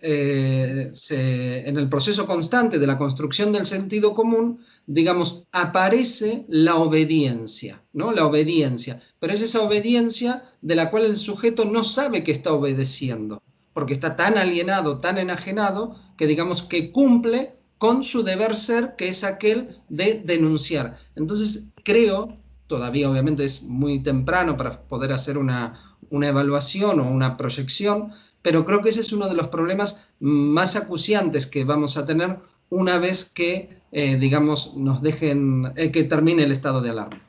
B: en el proceso constante de la construcción del sentido común, digamos, aparece la obediencia, ¿no? La obediencia. Pero es esa obediencia de la cual el sujeto no sabe que está obedeciendo, porque está tan alienado, tan enajenado, que digamos que cumple con su deber ser, que es aquel de denunciar. Entonces, creo, todavía obviamente es muy temprano para poder hacer una evaluación o una proyección, pero creo que ese es uno de los problemas más acuciantes que vamos a tener una vez que, digamos, nos dejen, que termine el estado de alarma.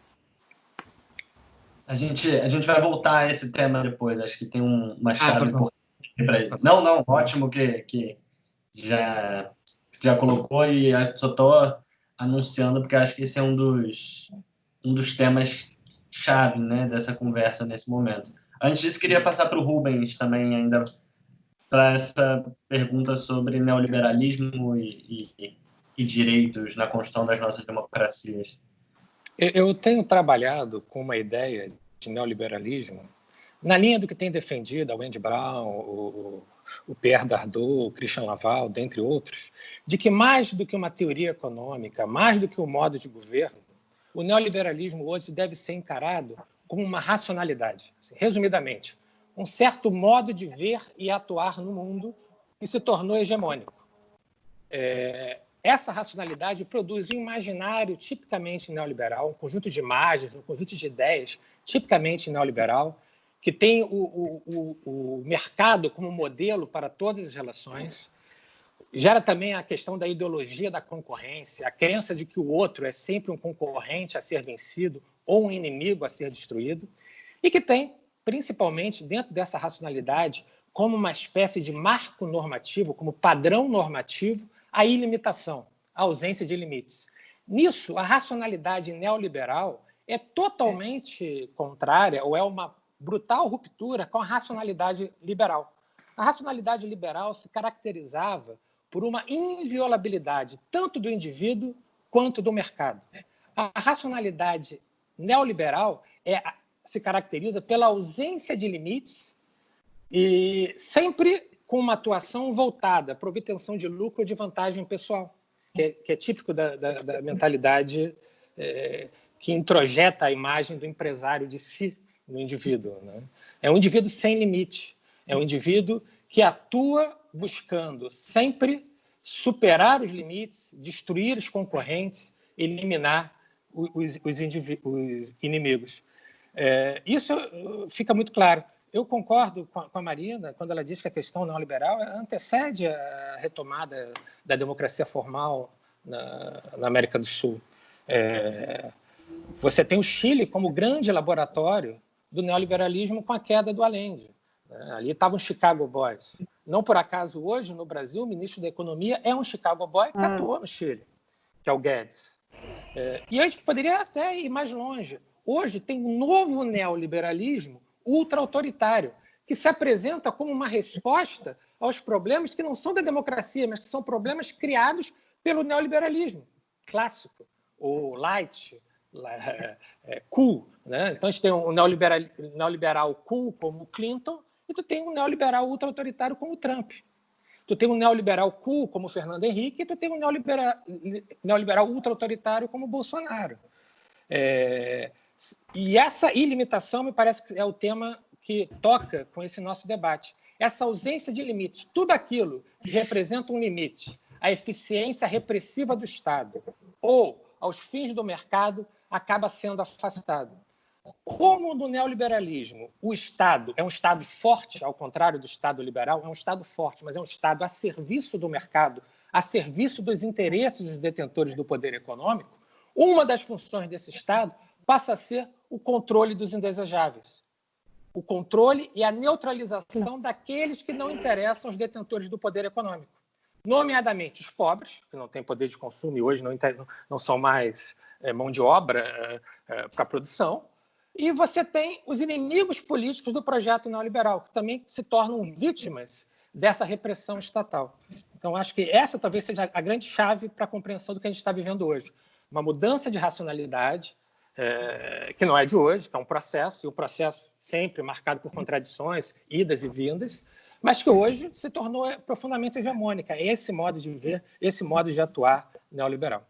A: A gente vai voltar a esse tema depois, acho que tem uma chave importante para ele. Não, ótimo que já colocou, e só estou anunciando porque acho que esse é um dos temas chave, né, dessa conversa nesse momento. Antes disso, queria passar para o Rubens também ainda para essa pergunta sobre neoliberalismo e direitos na construção das nossas democracias.
D: Eu tenho trabalhado com uma ideia de neoliberalismo na linha do que tem defendido a Wendy Brown, o Pierre Dardot, o Christian Laval, dentre outros, de que mais do que uma teoria econômica, mais do que um modo de governo, o neoliberalismo hoje deve ser encarado como uma racionalidade. Assim, resumidamente, um certo modo de ver e atuar no mundo que se tornou hegemônico. Essa racionalidade produz um imaginário tipicamente neoliberal, um conjunto de imagens, um conjunto de ideias tipicamente neoliberal, que tem o mercado como modelo para todas as relações. Gera também a questão da ideologia da concorrência, a crença de que o outro é sempre um concorrente a ser vencido ou um inimigo a ser destruído, e que tem, principalmente dentro dessa racionalidade, como uma espécie de marco normativo, como padrão normativo, a ilimitação, a ausência de limites. Nisso, a racionalidade neoliberal é totalmente contrária ou é uma brutal ruptura com a racionalidade liberal. A racionalidade liberal se caracterizava por uma inviolabilidade tanto do indivíduo quanto do mercado. A racionalidade neoliberal se caracteriza pela ausência de limites e sempre com uma atuação voltada para a obtenção de lucro ou de vantagem pessoal, que é típico da mentalidade que introjeta a imagem do empresário de si no indivíduo, né? É um indivíduo sem limite, é um indivíduo que atua buscando sempre superar os limites, destruir os concorrentes, eliminar os inimigos. Isso fica muito claro. Eu concordo com a Marina quando ela diz que a questão neoliberal antecede a retomada da democracia formal na América do Sul. Você tem o Chile como grande laboratório do neoliberalismo com a queda do Allende. Ali estavam os Chicago Boys. Não por acaso, hoje, no Brasil, o ministro da Economia é um Chicago Boy que atuou no Chile, que é o Guedes. E a gente poderia até ir mais longe. Hoje tem um novo neoliberalismo ultra-autoritário, que se apresenta como uma resposta aos problemas que não são da democracia, mas que são problemas criados pelo neoliberalismo clássico, ou light, cool. Né? Então, a gente tem um neoliberal cool como o Clinton e tu tem um neoliberal ultra-autoritário como o Trump. Tu tem um neoliberal cool como o Fernando Henrique e tu tem um neoliberal ultra-autoritário como o Bolsonaro. E essa ilimitação me parece que é o tema que toca com esse nosso debate. Essa ausência de limites, tudo aquilo que representa um limite, a eficiência repressiva do Estado ou aos fins do mercado, acaba sendo afastado. Como no neoliberalismo o Estado é um Estado forte, ao contrário do Estado liberal, é um Estado forte, mas é um Estado a serviço do mercado, a serviço dos interesses dos detentores do poder econômico, uma das funções desse Estado passa a ser o controle dos indesejáveis. O controle e a neutralização daqueles que não interessam aos detentores do poder econômico. Nomeadamente os pobres, que não têm poder de consumo e hoje não são mais mão de obra para a produção. E você tem os inimigos políticos do projeto neoliberal, que também se tornam vítimas dessa repressão estatal. Então, acho que essa talvez seja a grande chave para a compreensão do que a gente está vivendo hoje. Uma mudança de racionalidade, que não é de hoje, que é um processo, e um processo sempre marcado por contradições, idas e vindas, mas que hoje se tornou profundamente hegemônica. Esse modo de ver, esse modo de atuar neoliberal.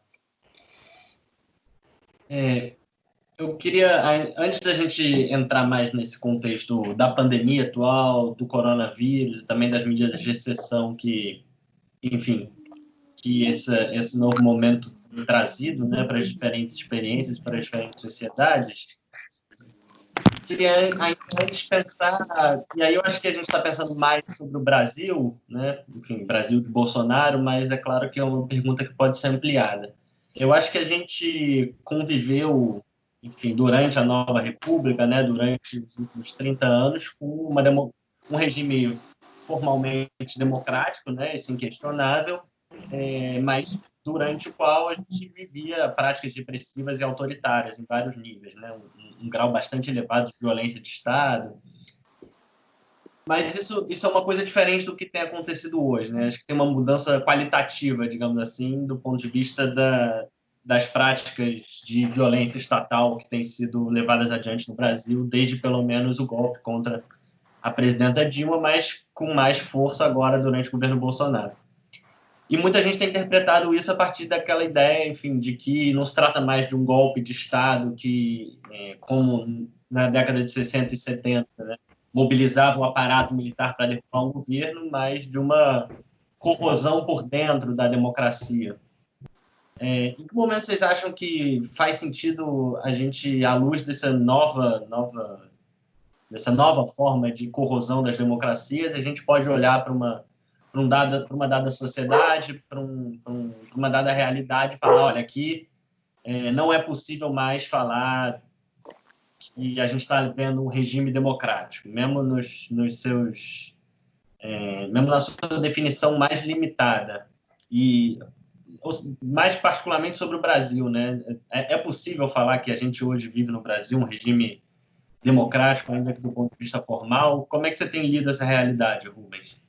A: Eu queria, antes da gente entrar mais nesse contexto da pandemia atual, do coronavírus, e também das medidas de exceção que, enfim, que esse novo momento tem trazido, né, para as diferentes experiências, para as diferentes sociedades, queria antes pensar, e aí eu acho que a gente está pensando mais sobre o Brasil, né, enfim, Brasil de Bolsonaro, mas é claro que é uma pergunta que pode ser ampliada. Eu acho que a gente conviveu, enfim, durante a Nova República, né, durante os últimos 30 anos, com um regime formalmente democrático, né, isso é inquestionável, mas durante o qual a gente vivia práticas repressivas e autoritárias em vários níveis, né, um grau bastante elevado de violência de Estado. Mas isso é uma coisa diferente do que tem acontecido hoje, né? Acho que tem uma mudança qualitativa, digamos assim, do ponto de vista das práticas de violência estatal que têm sido levadas adiante no Brasil, desde pelo menos o golpe contra a presidenta Dilma, mas com mais força agora durante o governo Bolsonaro. E muita gente tem interpretado isso a partir daquela ideia, enfim, de que não se trata mais de um golpe de Estado que, como na década de 60 e 70, né, mobilizava o aparato militar para derrubar um governo, mas de uma corrosão por dentro da democracia. Em que momento vocês acham que faz sentido a gente, à luz dessa nova forma de corrosão das democracias, a gente pode olhar para uma dada sociedade, para uma dada realidade e falar, olha, aqui não é possível mais falar que a gente está vendo um regime democrático, mesmo mesmo na sua definição mais limitada. E mais particularmente sobre o Brasil, né? É possível falar que a gente hoje vive no Brasil um regime democrático, ainda que do ponto de vista formal? Como é que você tem lido essa realidade, Rubens?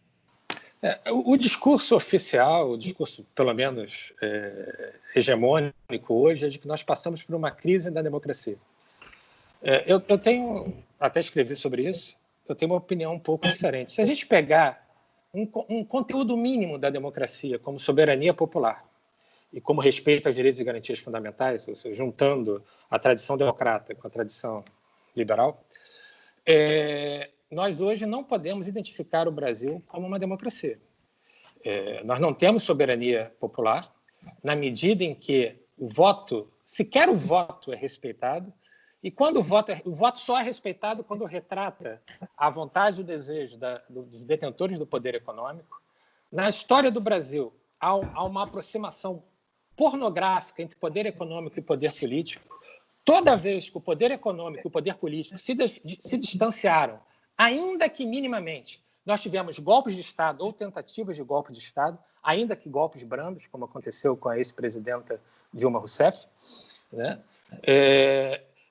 D: O discurso oficial, o discurso, pelo menos, hegemônico hoje, é de que nós passamos por uma crise da democracia. Eu tenho, até escrevi sobre isso, eu tenho uma opinião um pouco diferente. Se a gente pegar um conteúdo mínimo da democracia, como soberania popular, e como respeito aos direitos e garantias fundamentais, ou seja, juntando a tradição democrata com a tradição liberal, nós hoje não podemos identificar o Brasil como uma democracia. Nós não temos soberania popular, na medida em que sequer o voto é respeitado, e quando o voto só é respeitado quando retrata a vontade e o desejo dos detentores do poder econômico. Na história do Brasil, há uma aproximação pornográfica entre poder econômico e poder político. Toda vez que o poder econômico e o poder político se distanciaram, ainda que minimamente, nós tivemos golpes de Estado ou tentativas de golpe de Estado, ainda que golpes brandos, como aconteceu com a ex-presidenta Dilma Rousseff, né?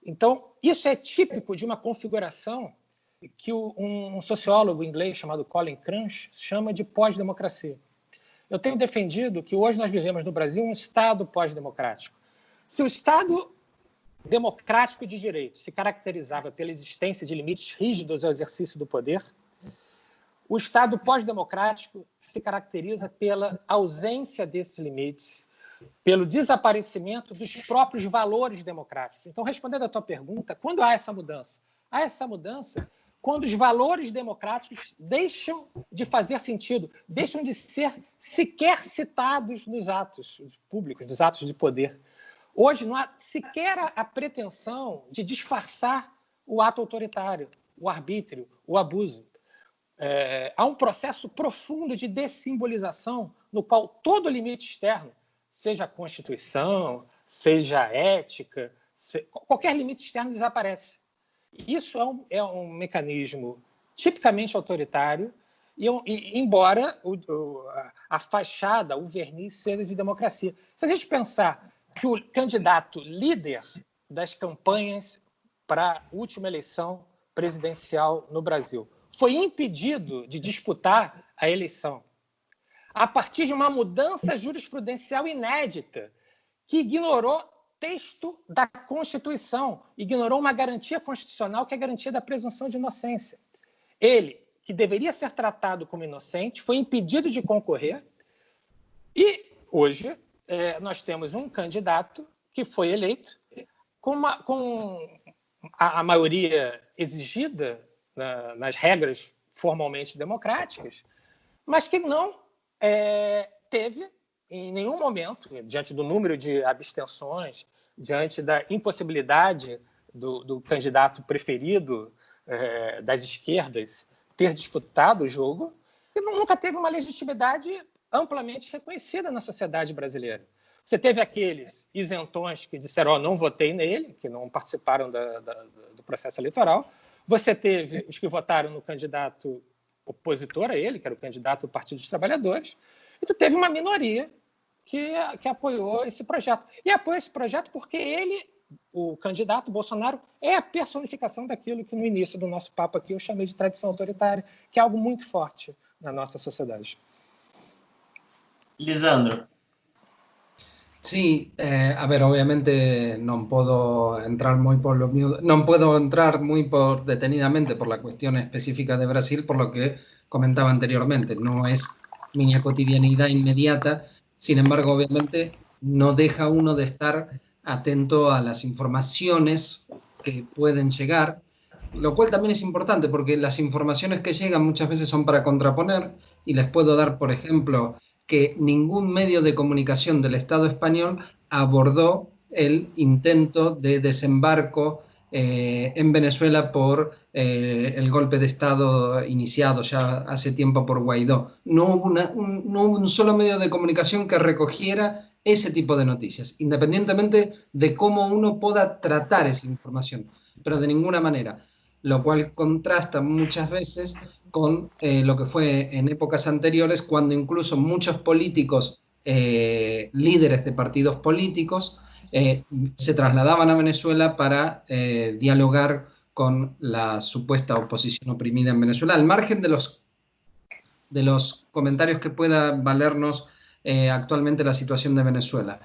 D: Então, isso é típico de uma configuração que um sociólogo inglês chamado Colin Crunch chama de pós-democracia. Eu tenho defendido que hoje nós vivemos no Brasil um Estado pós-democrático. Se o Estado democrático de direito se caracterizava pela existência de limites rígidos ao exercício do poder, o Estado pós-democrático se caracteriza pela ausência desses limites, pelo desaparecimento dos próprios valores democráticos. Então, respondendo à tua pergunta, quando há essa mudança? Há essa mudança quando os valores democráticos deixam de fazer sentido, deixam de ser sequer citados nos atos públicos, nos atos de poder. Hoje não há sequer a pretensão de disfarçar o ato autoritário, o arbítrio, o abuso. Há um processo profundo de dessimbolização no qual todo limite externo, seja a Constituição, seja a ética, qualquer limite externo desaparece. Isso é um mecanismo tipicamente autoritário, embora a fachada, o verniz, seja de democracia. Se a gente pensar que o candidato líder das campanhas para a última eleição presidencial no Brasil foi impedido de disputar a eleição a partir de uma mudança jurisprudencial inédita que ignorou texto da Constituição, ignorou uma garantia constitucional que é a garantia da presunção de inocência. Ele, que deveria ser tratado como inocente, foi impedido de concorrer e hoje nós temos um candidato que foi eleito com a maioria exigida nas regras formalmente democráticas, mas que não teve, em nenhum momento, diante do número de abstenções, diante da impossibilidade do candidato preferido das esquerdas ter disputado o jogo, e nunca teve uma legitimidade amplamente reconhecida na sociedade brasileira. Você teve aqueles isentões que disseram não votei nele, que não participaram do processo eleitoral. Você teve os que votaram no candidato opositor a ele, que era o candidato do Partido dos Trabalhadores, e tu teve uma minoria que apoiou esse projeto. E apoiou esse projeto porque ele, o candidato Bolsonaro, é a personificação daquilo que no início do nosso papo aqui eu chamei de tradição autoritária, que é algo muito forte na nossa sociedade.
A: Lisandro.
B: Sí, a ver, obviamente no puedo entrar muy por detenidamente por la cuestión específica de Brasil, por lo que comentaba anteriormente. No es mi cotidianidad inmediata, sin embargo, obviamente no deja uno de estar atento a las informaciones que pueden llegar, lo cual también es importante porque las informaciones que llegan muchas veces son para contraponer, y les puedo dar, por ejemplo, que ningún medio de comunicación del Estado español abordó el intento de desembarco en Venezuela por el golpe de Estado iniciado ya hace tiempo por Guaidó. No hubo un solo medio de comunicación que recogiera ese tipo de noticias, independientemente de cómo uno pueda tratar esa información, pero de ninguna manera, lo cual contrasta muchas veces con lo que fue en épocas anteriores, cuando incluso muchos políticos líderes de partidos políticos se trasladaban a Venezuela para dialogar con la supuesta oposición oprimida en Venezuela, al margen de los comentarios que pueda valernos actualmente la situación de Venezuela.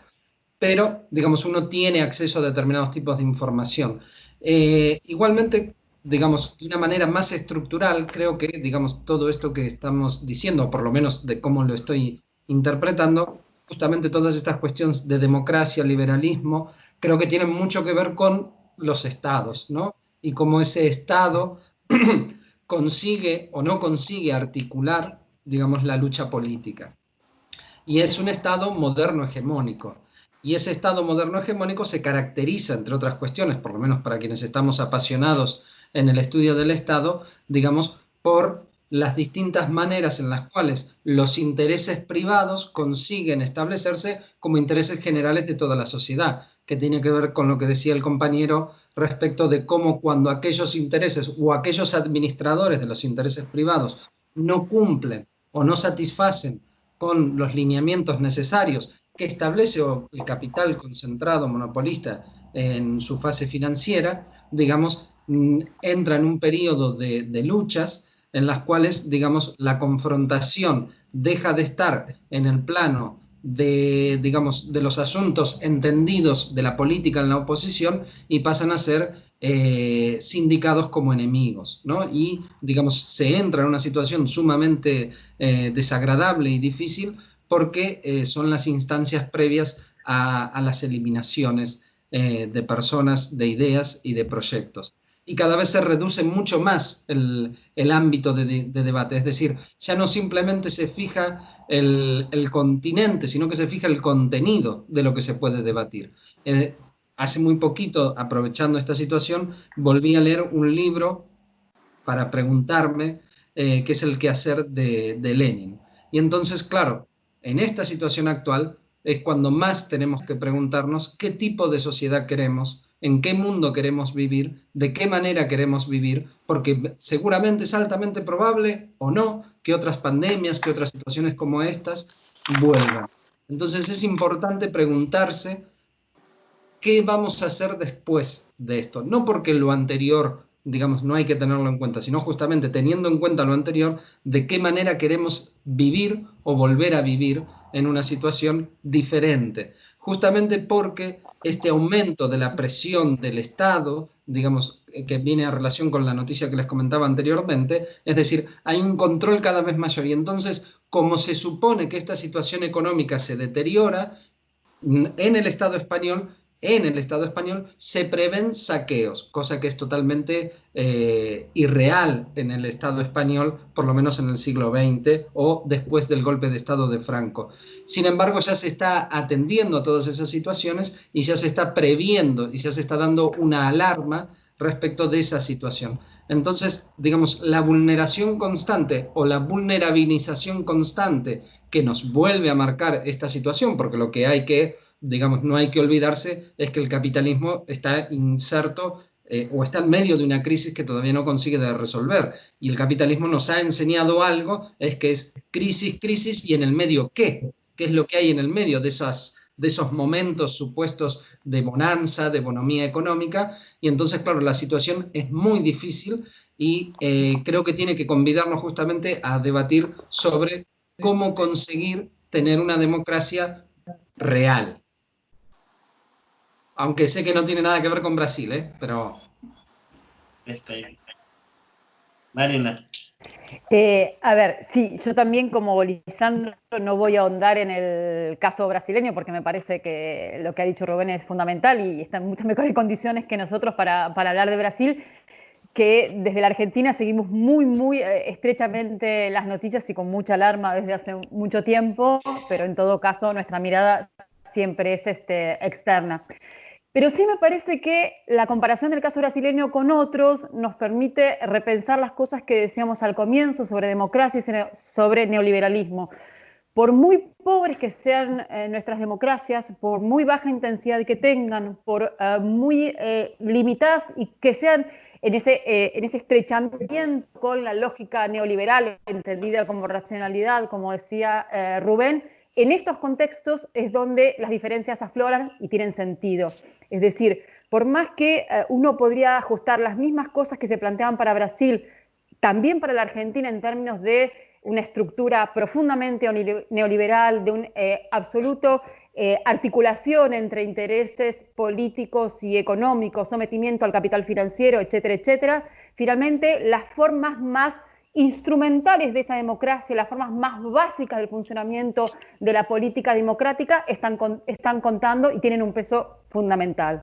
B: Pero, digamos, uno tiene acceso a determinados tipos de información. Igualmente, digamos, de una manera más estructural, creo que, digamos, todo esto que estamos diciendo, o por lo menos de cómo lo estoy interpretando, justamente todas estas cuestiones de democracia, liberalismo, creo que tienen mucho que ver con los estados, ¿no? Y cómo ese estado consigue o no consigue articular, digamos, la lucha política. Y es un estado moderno hegemónico. Y ese estado moderno hegemónico se caracteriza, entre otras cuestiones, por lo menos para quienes estamos apasionados en el estudio del Estado, digamos, por las distintas maneras en las cuales los intereses privados consiguen establecerse como intereses generales de toda la sociedad, que tiene que ver con lo que decía el compañero respecto de cómo cuando aquellos intereses o aquellos administradores de los intereses privados no cumplen o no satisfacen con los lineamientos necesarios que establece el capital concentrado monopolista en su fase financiera, digamos, entra en un periodo de luchas en las cuales, digamos, la confrontación deja de estar en el plano de, digamos, de los asuntos entendidos de la política en la oposición y pasan a ser sindicados como enemigos, ¿no? Y, digamos, se entra en una situación sumamente desagradable y difícil porque son las instancias previas a las eliminaciones de personas, de ideas y de proyectos. Y cada vez se reduce mucho más el ámbito de debate, es decir, ya no simplemente se fija el continente, sino que se fija el contenido de lo que se puede debatir. Hace muy poquito, aprovechando esta situación, volví a leer un libro para preguntarme qué es el quehacer de Lenin. Y entonces, claro, en esta situación actual es cuando más tenemos que preguntarnos qué tipo de sociedad queremos, en qué mundo queremos vivir, de qué manera queremos vivir, porque seguramente es altamente probable o no que otras pandemias, que otras situaciones como estas vuelvan. Entonces es importante preguntarse qué vamos a hacer después de esto. No porque lo anterior, digamos, no hay que tenerlo en cuenta, sino justamente teniendo en cuenta lo anterior, de qué manera queremos vivir o volver a vivir en una situación diferente. Justamente porque este aumento de la presión del Estado, digamos, que viene a relación con la noticia que les comentaba anteriormente, es decir, hay un control cada vez mayor y entonces, como se supone que esta situación económica se deteriora, en el Estado español se prevén saqueos, cosa que es totalmente irreal en el Estado español, por lo menos en el siglo XX o después del golpe de Estado de Franco. Sin embargo, ya se está atendiendo a todas esas situaciones y ya se está previendo y ya se está dando una alarma respecto de esa situación. Entonces, digamos, la vulneración constante o la vulnerabilización constante que nos vuelve a marcar esta situación, porque lo que hay que, digamos, no hay que olvidarse es que el capitalismo está inserto o está en medio de una crisis que todavía no consigue resolver. Y el capitalismo nos ha enseñado algo, es que es crisis, crisis y en el medio ¿qué? ¿Qué es lo que hay en el medio de esos momentos supuestos de bonanza, de bonomía económica? Y entonces, claro, la situación es muy difícil y creo que tiene que convidarnos justamente a debatir sobre cómo conseguir tener una democracia real. Aunque sé que no tiene nada que ver con Brasil, pero...
A: Perfecto. Marina.
C: A ver, sí, yo también como Lisandro no voy a ahondar en el caso brasileño porque me parece que lo que ha dicho Rubén es fundamental y está en muchas mejores condiciones que nosotros para hablar de Brasil, que desde la Argentina seguimos muy estrechamente las noticias y con mucha alarma desde hace mucho tiempo, pero en todo caso nuestra mirada siempre es externa. Pero sí me parece que la comparación del caso brasileño con otros nos permite repensar las cosas que decíamos al comienzo sobre democracia y sobre neoliberalismo. Por muy pobres que sean nuestras democracias, por muy baja intensidad que tengan, por muy limitadas y que sean en ese estrechamiento con la lógica neoliberal, entendida como racionalidad, como decía Rubén, en estos contextos es donde las diferencias afloran y tienen sentido. Es decir, por más que uno podría ajustar las mismas cosas que se planteaban para Brasil, también para la Argentina en términos de una estructura profundamente neoliberal, de un absoluto articulación entre intereses políticos y económicos, sometimiento al capital financiero, etcétera, etcétera, finalmente las formas más instrumentales de esa democracia, las formas más básicas del funcionamiento de la política democrática están contando y tienen un peso fundamental.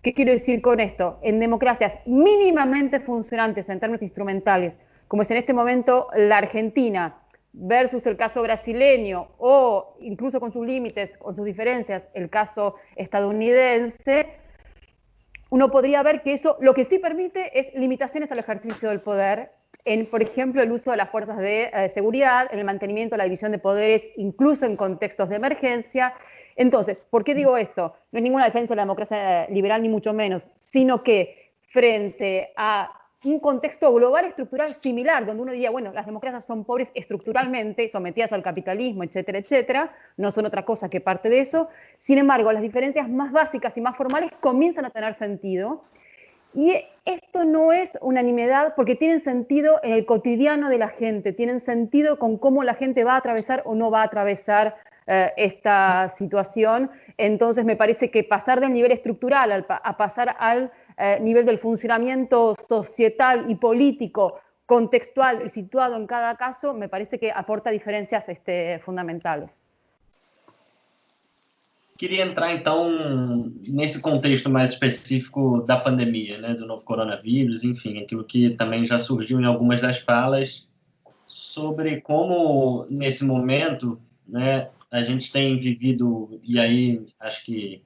C: ¿Qué quiero decir con esto? En democracias mínimamente funcionantes en términos instrumentales, como es en este momento la Argentina versus el caso brasileño, o incluso con sus límites, con sus diferencias, el caso estadounidense, uno podría ver que eso lo que sí permite es limitaciones al ejercicio del poder, en, por ejemplo, el uso de las fuerzas de seguridad, en el mantenimiento de la división de poderes, incluso en contextos de emergencia. Entonces, ¿por qué digo esto? No es ninguna defensa de la democracia liberal, ni mucho menos, sino que frente a un contexto global estructural similar, donde uno diría, bueno, las democracias son pobres estructuralmente, sometidas al capitalismo, etcétera, etcétera, no son otra cosa que parte de eso. Sin embargo, las diferencias más básicas y más formales comienzan a tener sentido. Y esto no es unanimidad porque tienen sentido en el cotidiano de la gente, tienen sentido con cómo la gente va a atravesar o no va a atravesar esta situación. Entonces me parece que pasar del nivel estructural a pasar al nivel del funcionamiento societal y político, contextual y situado en cada caso, me parece que aporta diferencias fundamentales.
A: Queria entrar, então, nesse contexto mais específico da pandemia, né, do novo coronavírus, enfim, aquilo que também já surgiu em algumas das falas, sobre como, nesse momento, né, a gente tem vivido, e aí acho que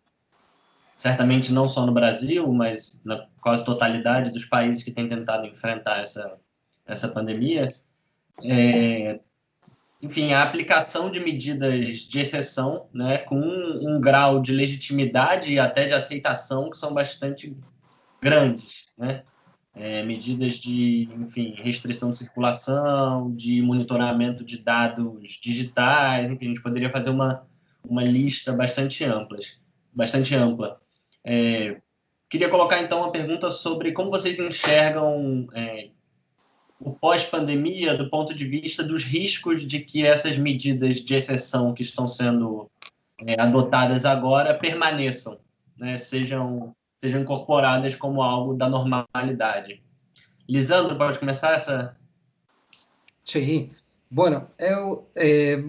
A: certamente não só no Brasil, mas na quase totalidade dos países que têm tentado enfrentar essa pandemia, enfim, a aplicação de medidas de exceção, né, com um grau de legitimidade e até de aceitação que são bastante grandes, né? Medidas de, enfim, restrição de circulação, de monitoramento de dados digitais, enfim, a gente poderia fazer uma lista bastante ampla. Queria colocar, então, uma pergunta sobre como vocês enxergam o pós-pandemia do ponto de vista dos riscos de que essas medidas de exceção que estão sendo adotadas agora permaneçam, né, sejam incorporadas como algo da normalidade. Lisandro, pode começar essa?
B: Sí, bueno, eu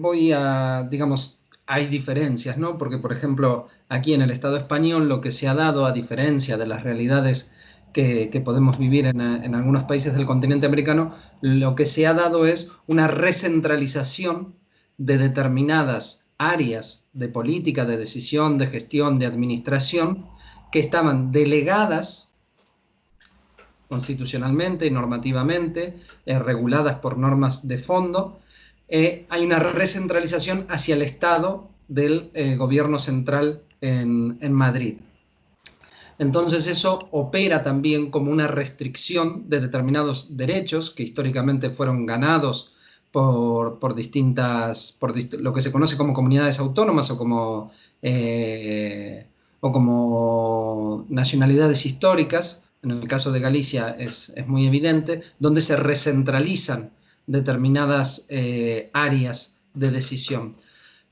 B: voy a, digamos, hay diferencias, ¿no? Porque, por ejemplo, aquí en el Estado español lo que se ha dado, a diferencia de las realidades que podemos vivir en algunos países del continente americano, lo que se ha dado es una recentralización de determinadas áreas de política, de decisión, de gestión, de administración, que estaban delegadas constitucionalmente y normativamente, reguladas por normas de fondo. Hay una recentralización hacia el Estado del gobierno central en Madrid. Entonces eso opera también como una restricción de determinados derechos que históricamente fueron ganados por lo que se conoce como comunidades autónomas o como nacionalidades históricas. En el caso de Galicia es muy evidente, donde se recentralizan determinadas áreas de decisión.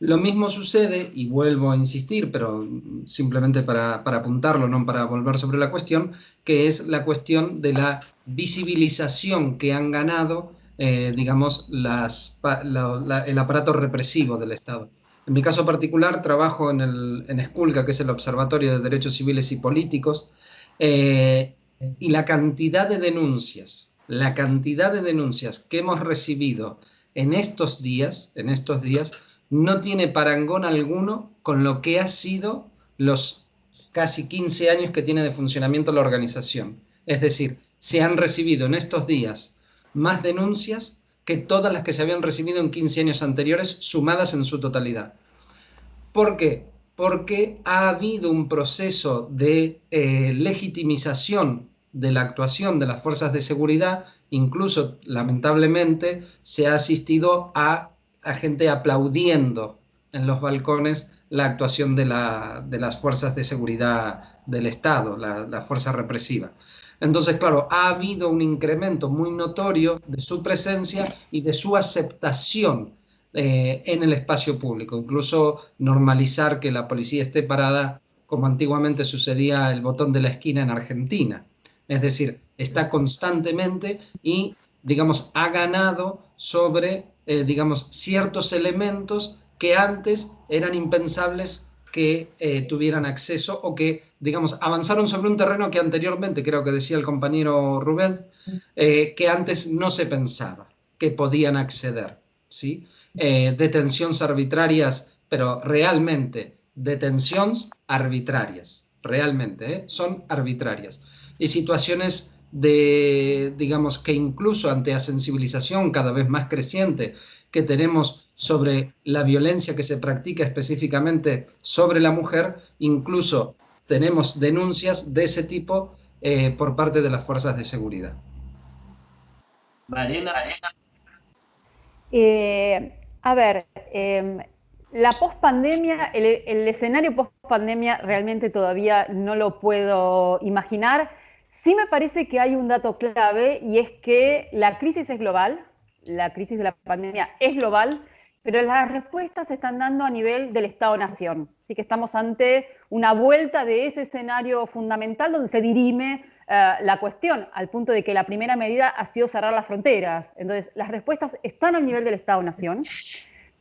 B: Lo mismo sucede, y vuelvo a insistir, pero simplemente para apuntarlo, no para volver sobre la cuestión, que es la cuestión de la visibilización que han ganado, digamos, el aparato represivo del Estado. En mi caso particular, trabajo en Esculca, que es el Observatorio de Derechos Civiles y Políticos, y la cantidad de denuncias que hemos recibido en estos días, no tiene parangón alguno con lo que ha sido los casi 15 años que tiene de funcionamiento la organización. Es decir, se han recibido en estos días más denuncias que todas las que se habían recibido en 15 años anteriores, sumadas en su totalidad. ¿Por qué? Porque ha habido un proceso de legitimización de la actuación de las fuerzas de seguridad. Incluso, lamentablemente, se ha asistido a gente aplaudiendo en los balcones la actuación de las fuerzas de seguridad del Estado, la fuerza represiva. Entonces, claro, ha habido un incremento muy notorio de su presencia y de su aceptación en el espacio público. Incluso normalizar que la policía esté parada, como antiguamente sucedía el botón de la esquina en Argentina. Es decir, está constantemente y, digamos, ha ganado sobre, digamos, ciertos elementos que antes eran impensables que tuvieran acceso o que, digamos, avanzaron sobre un terreno que anteriormente, creo que decía el compañero Rubén, que antes no se pensaba que podían acceder, ¿sí? Detenciones arbitrarias, pero realmente detenciones arbitrarias, realmente, son arbitrarias. Y situaciones de, digamos, que incluso ante la sensibilización cada vez más creciente que tenemos sobre la violencia que se practica específicamente sobre la mujer, incluso tenemos denuncias de ese tipo por parte de las fuerzas de seguridad.
A: Marina.
C: A ver, la pospandemia, el escenario pospandemia realmente todavía no lo puedo imaginar. Sí me parece que hay un dato clave y es que la crisis es global, la crisis de la pandemia es global, pero las respuestas se están dando a nivel del Estado-Nación. Así que estamos ante una vuelta de ese escenario fundamental donde se dirime la cuestión, al punto de que la primera medida ha sido cerrar las fronteras. Entonces, las respuestas están al nivel del Estado-Nación,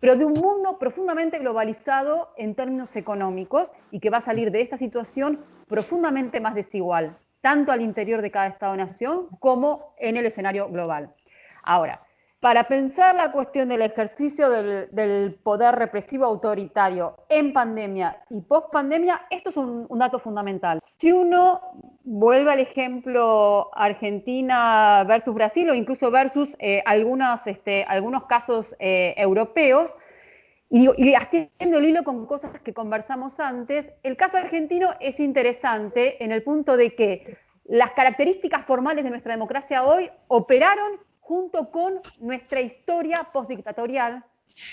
C: pero de un mundo profundamente globalizado en términos económicos y que va a salir de esta situación profundamente más desigual, tanto al interior de cada Estado-Nación como en el escenario global. Ahora, para pensar la cuestión del ejercicio del poder represivo autoritario en pandemia y post-pandemia, esto es un dato fundamental. Si uno vuelve al ejemplo Argentina versus Brasil o incluso versus algunos casos europeos, y haciendo el hilo con cosas que conversamos antes, el caso argentino es interesante en el punto de que las características formales de nuestra democracia hoy operaron junto con nuestra historia postdictatorial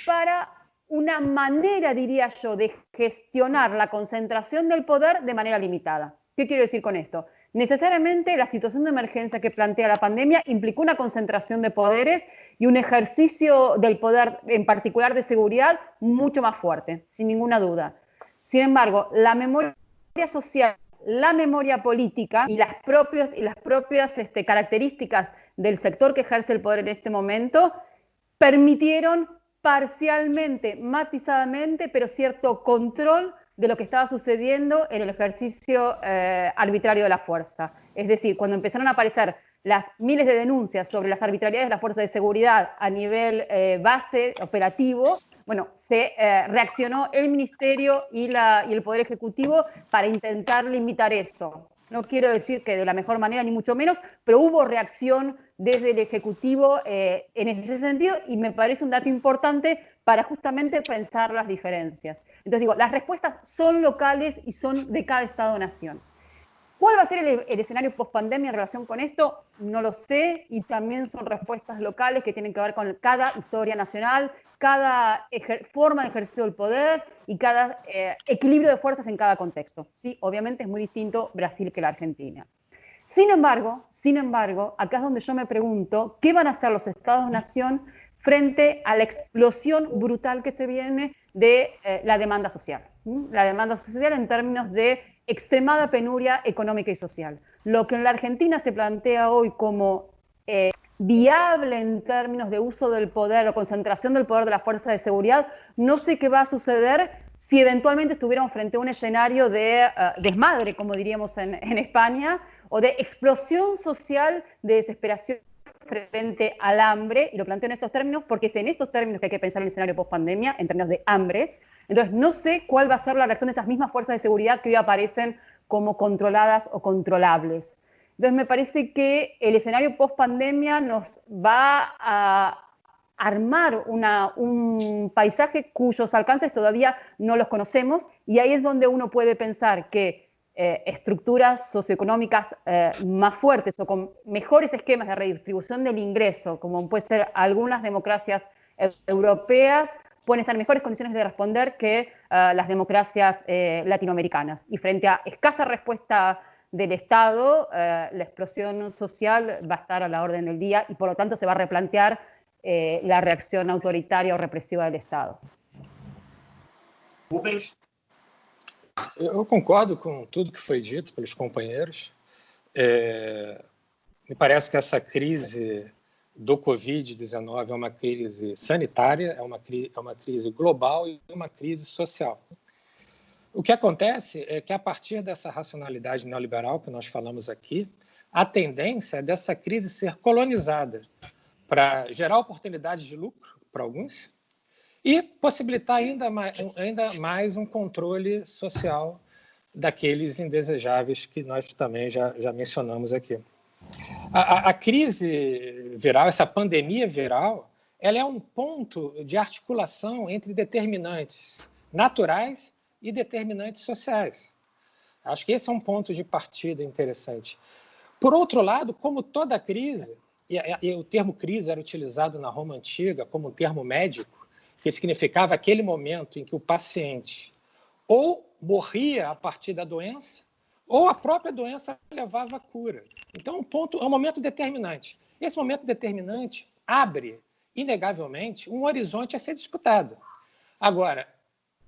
C: para una manera, diría yo, de gestionar la concentración del poder de manera limitada. ¿Qué quiero decir con esto? Necesariamente la situación de emergencia que plantea la pandemia implicó una concentración de poderes y un ejercicio del poder, en particular de seguridad, mucho más fuerte, sin ninguna duda. Sin embargo, la memoria social, la memoria política y las propias características del sector que ejerce el poder en este momento permitieron parcialmente, matizadamente, pero cierto control de lo que estaba sucediendo en el ejercicio arbitrario de la fuerza. Es decir, cuando empezaron a aparecer las miles de denuncias sobre las arbitrariedades de las fuerzas de seguridad a nivel base operativo, bueno, se reaccionó el Ministerio y el Poder Ejecutivo para intentar limitar eso. No quiero decir que de la mejor manera, ni mucho menos, pero hubo reacción desde el Ejecutivo en ese sentido y me parece un dato importante para justamente pensar las diferencias. Entonces digo, las respuestas son locales y son de cada Estado-nación. ¿Cuál va a ser el escenario post-pandemia en relación con esto? No lo sé, y también son respuestas locales que tienen que ver con cada historia nacional, cada forma de ejercicio del poder y cada equilibrio de fuerzas en cada contexto. Sí, obviamente es muy distinto Brasil que la Argentina. Sin embargo, acá es donde yo me pregunto, ¿qué van a hacer los Estados-nación frente a la explosión brutal que se viene de la demanda social? La demanda social en términos de extremada penuria económica y social. Lo que en la Argentina se plantea hoy como viable en términos de uso del poder o concentración del poder de las fuerzas de seguridad, no sé qué va a suceder si eventualmente estuviéramos frente a un escenario de desmadre, como diríamos en España, o de explosión social, de desesperación frente al hambre, y lo planteo en estos términos porque es en estos términos que hay que pensar en el escenario post-pandemia, en términos de hambre. Entonces, no sé cuál va a ser la reacción de esas mismas fuerzas de seguridad que hoy aparecen como controladas o controlables. Entonces, me parece que el escenario post-pandemia nos va a armar un paisaje cuyos alcances todavía no los conocemos, y ahí es donde uno puede pensar que estructuras socioeconómicas más fuertes o con mejores esquemas de redistribución del ingreso, como puede ser algunas democracias europeas, pueden estar en mejores condiciones de responder que las democracias latinoamericanas. Y frente a escasa respuesta del Estado, la explosión social va a estar a la orden del día y por lo tanto se va a replantear la reacción autoritaria o represiva del Estado.
A: Rubens?
D: Eu concordo com tudo que foi dito pelos companheiros. Me parece que essa crise do Covid-19 é uma crise sanitária, é uma crise global e uma crise social. O que acontece é que, a partir dessa racionalidade neoliberal que nós falamos aqui, a tendência é dessa crise ser colonizada para gerar oportunidades de lucro para alguns e possibilitar ainda mais um controle social daqueles indesejáveis que nós também já mencionamos aqui. A crise viral, essa pandemia viral, ela é um ponto de articulação entre determinantes naturais e determinantes sociais. Acho que esse é um ponto de partida interessante. Por outro lado, como toda crise, e o termo crise era utilizado na Roma Antiga como um termo médico, que significava aquele momento em que o paciente ou morria a partir da doença, ou a própria doença levava à cura. Então, é um momento determinante. Esse momento determinante abre, inegavelmente, um horizonte a ser disputado. Agora,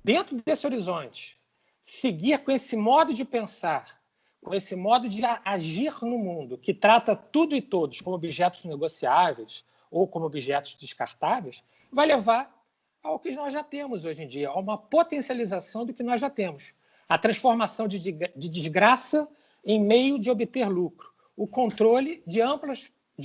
D: dentro desse horizonte, seguir com esse modo de pensar, com esse modo de agir no mundo, que trata tudo e todos como objetos negociáveis ou como objetos descartáveis, vai levar ao que nós já temos hoje em dia, a uma potencialização do que nós já temos. A transformação de desgraça em meio de obter lucro. O controle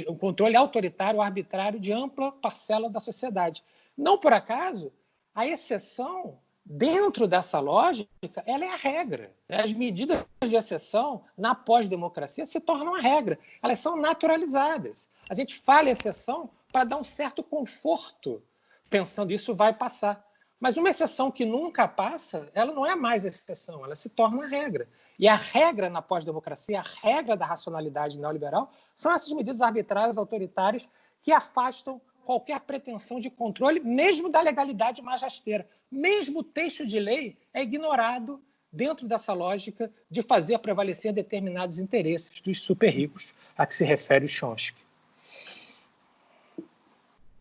D: o controle autoritário, arbitrário de ampla parcela da sociedade. Não por acaso, a exceção, dentro dessa lógica, ela é a regra. As medidas de exceção, na pós-democracia, se tornam a regra. Elas são naturalizadas. A gente fala exceção para dar um certo conforto, pensando isso vai passar. Mas uma exceção que nunca passa, ela não é mais exceção, ela se torna a regra. E a regra na pós-democracia, a regra da racionalidade neoliberal, são essas medidas arbitrárias, autoritárias, que afastam qualquer pretensão de controle, mesmo da legalidade mais rasteira. Mesmo o texto de lei é ignorado dentro dessa lógica de fazer prevalecer determinados interesses dos super ricos, a que se refere o Chomsky.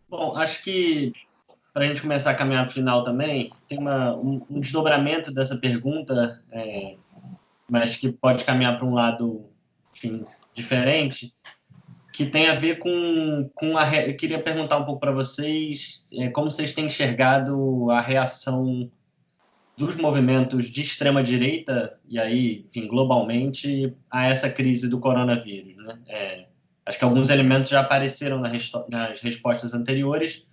A: Bom, acho que, para a gente começar a caminhar para o final também, tem um desdobramento dessa pergunta, mas que pode caminhar para um lado, enfim, diferente, que tem a ver com eu queria perguntar um pouco para vocês como vocês têm enxergado a reação dos movimentos de extrema-direita, e aí, enfim, globalmente, a essa crise do coronavírus, né? Acho que alguns elementos já apareceram nas respostas anteriores,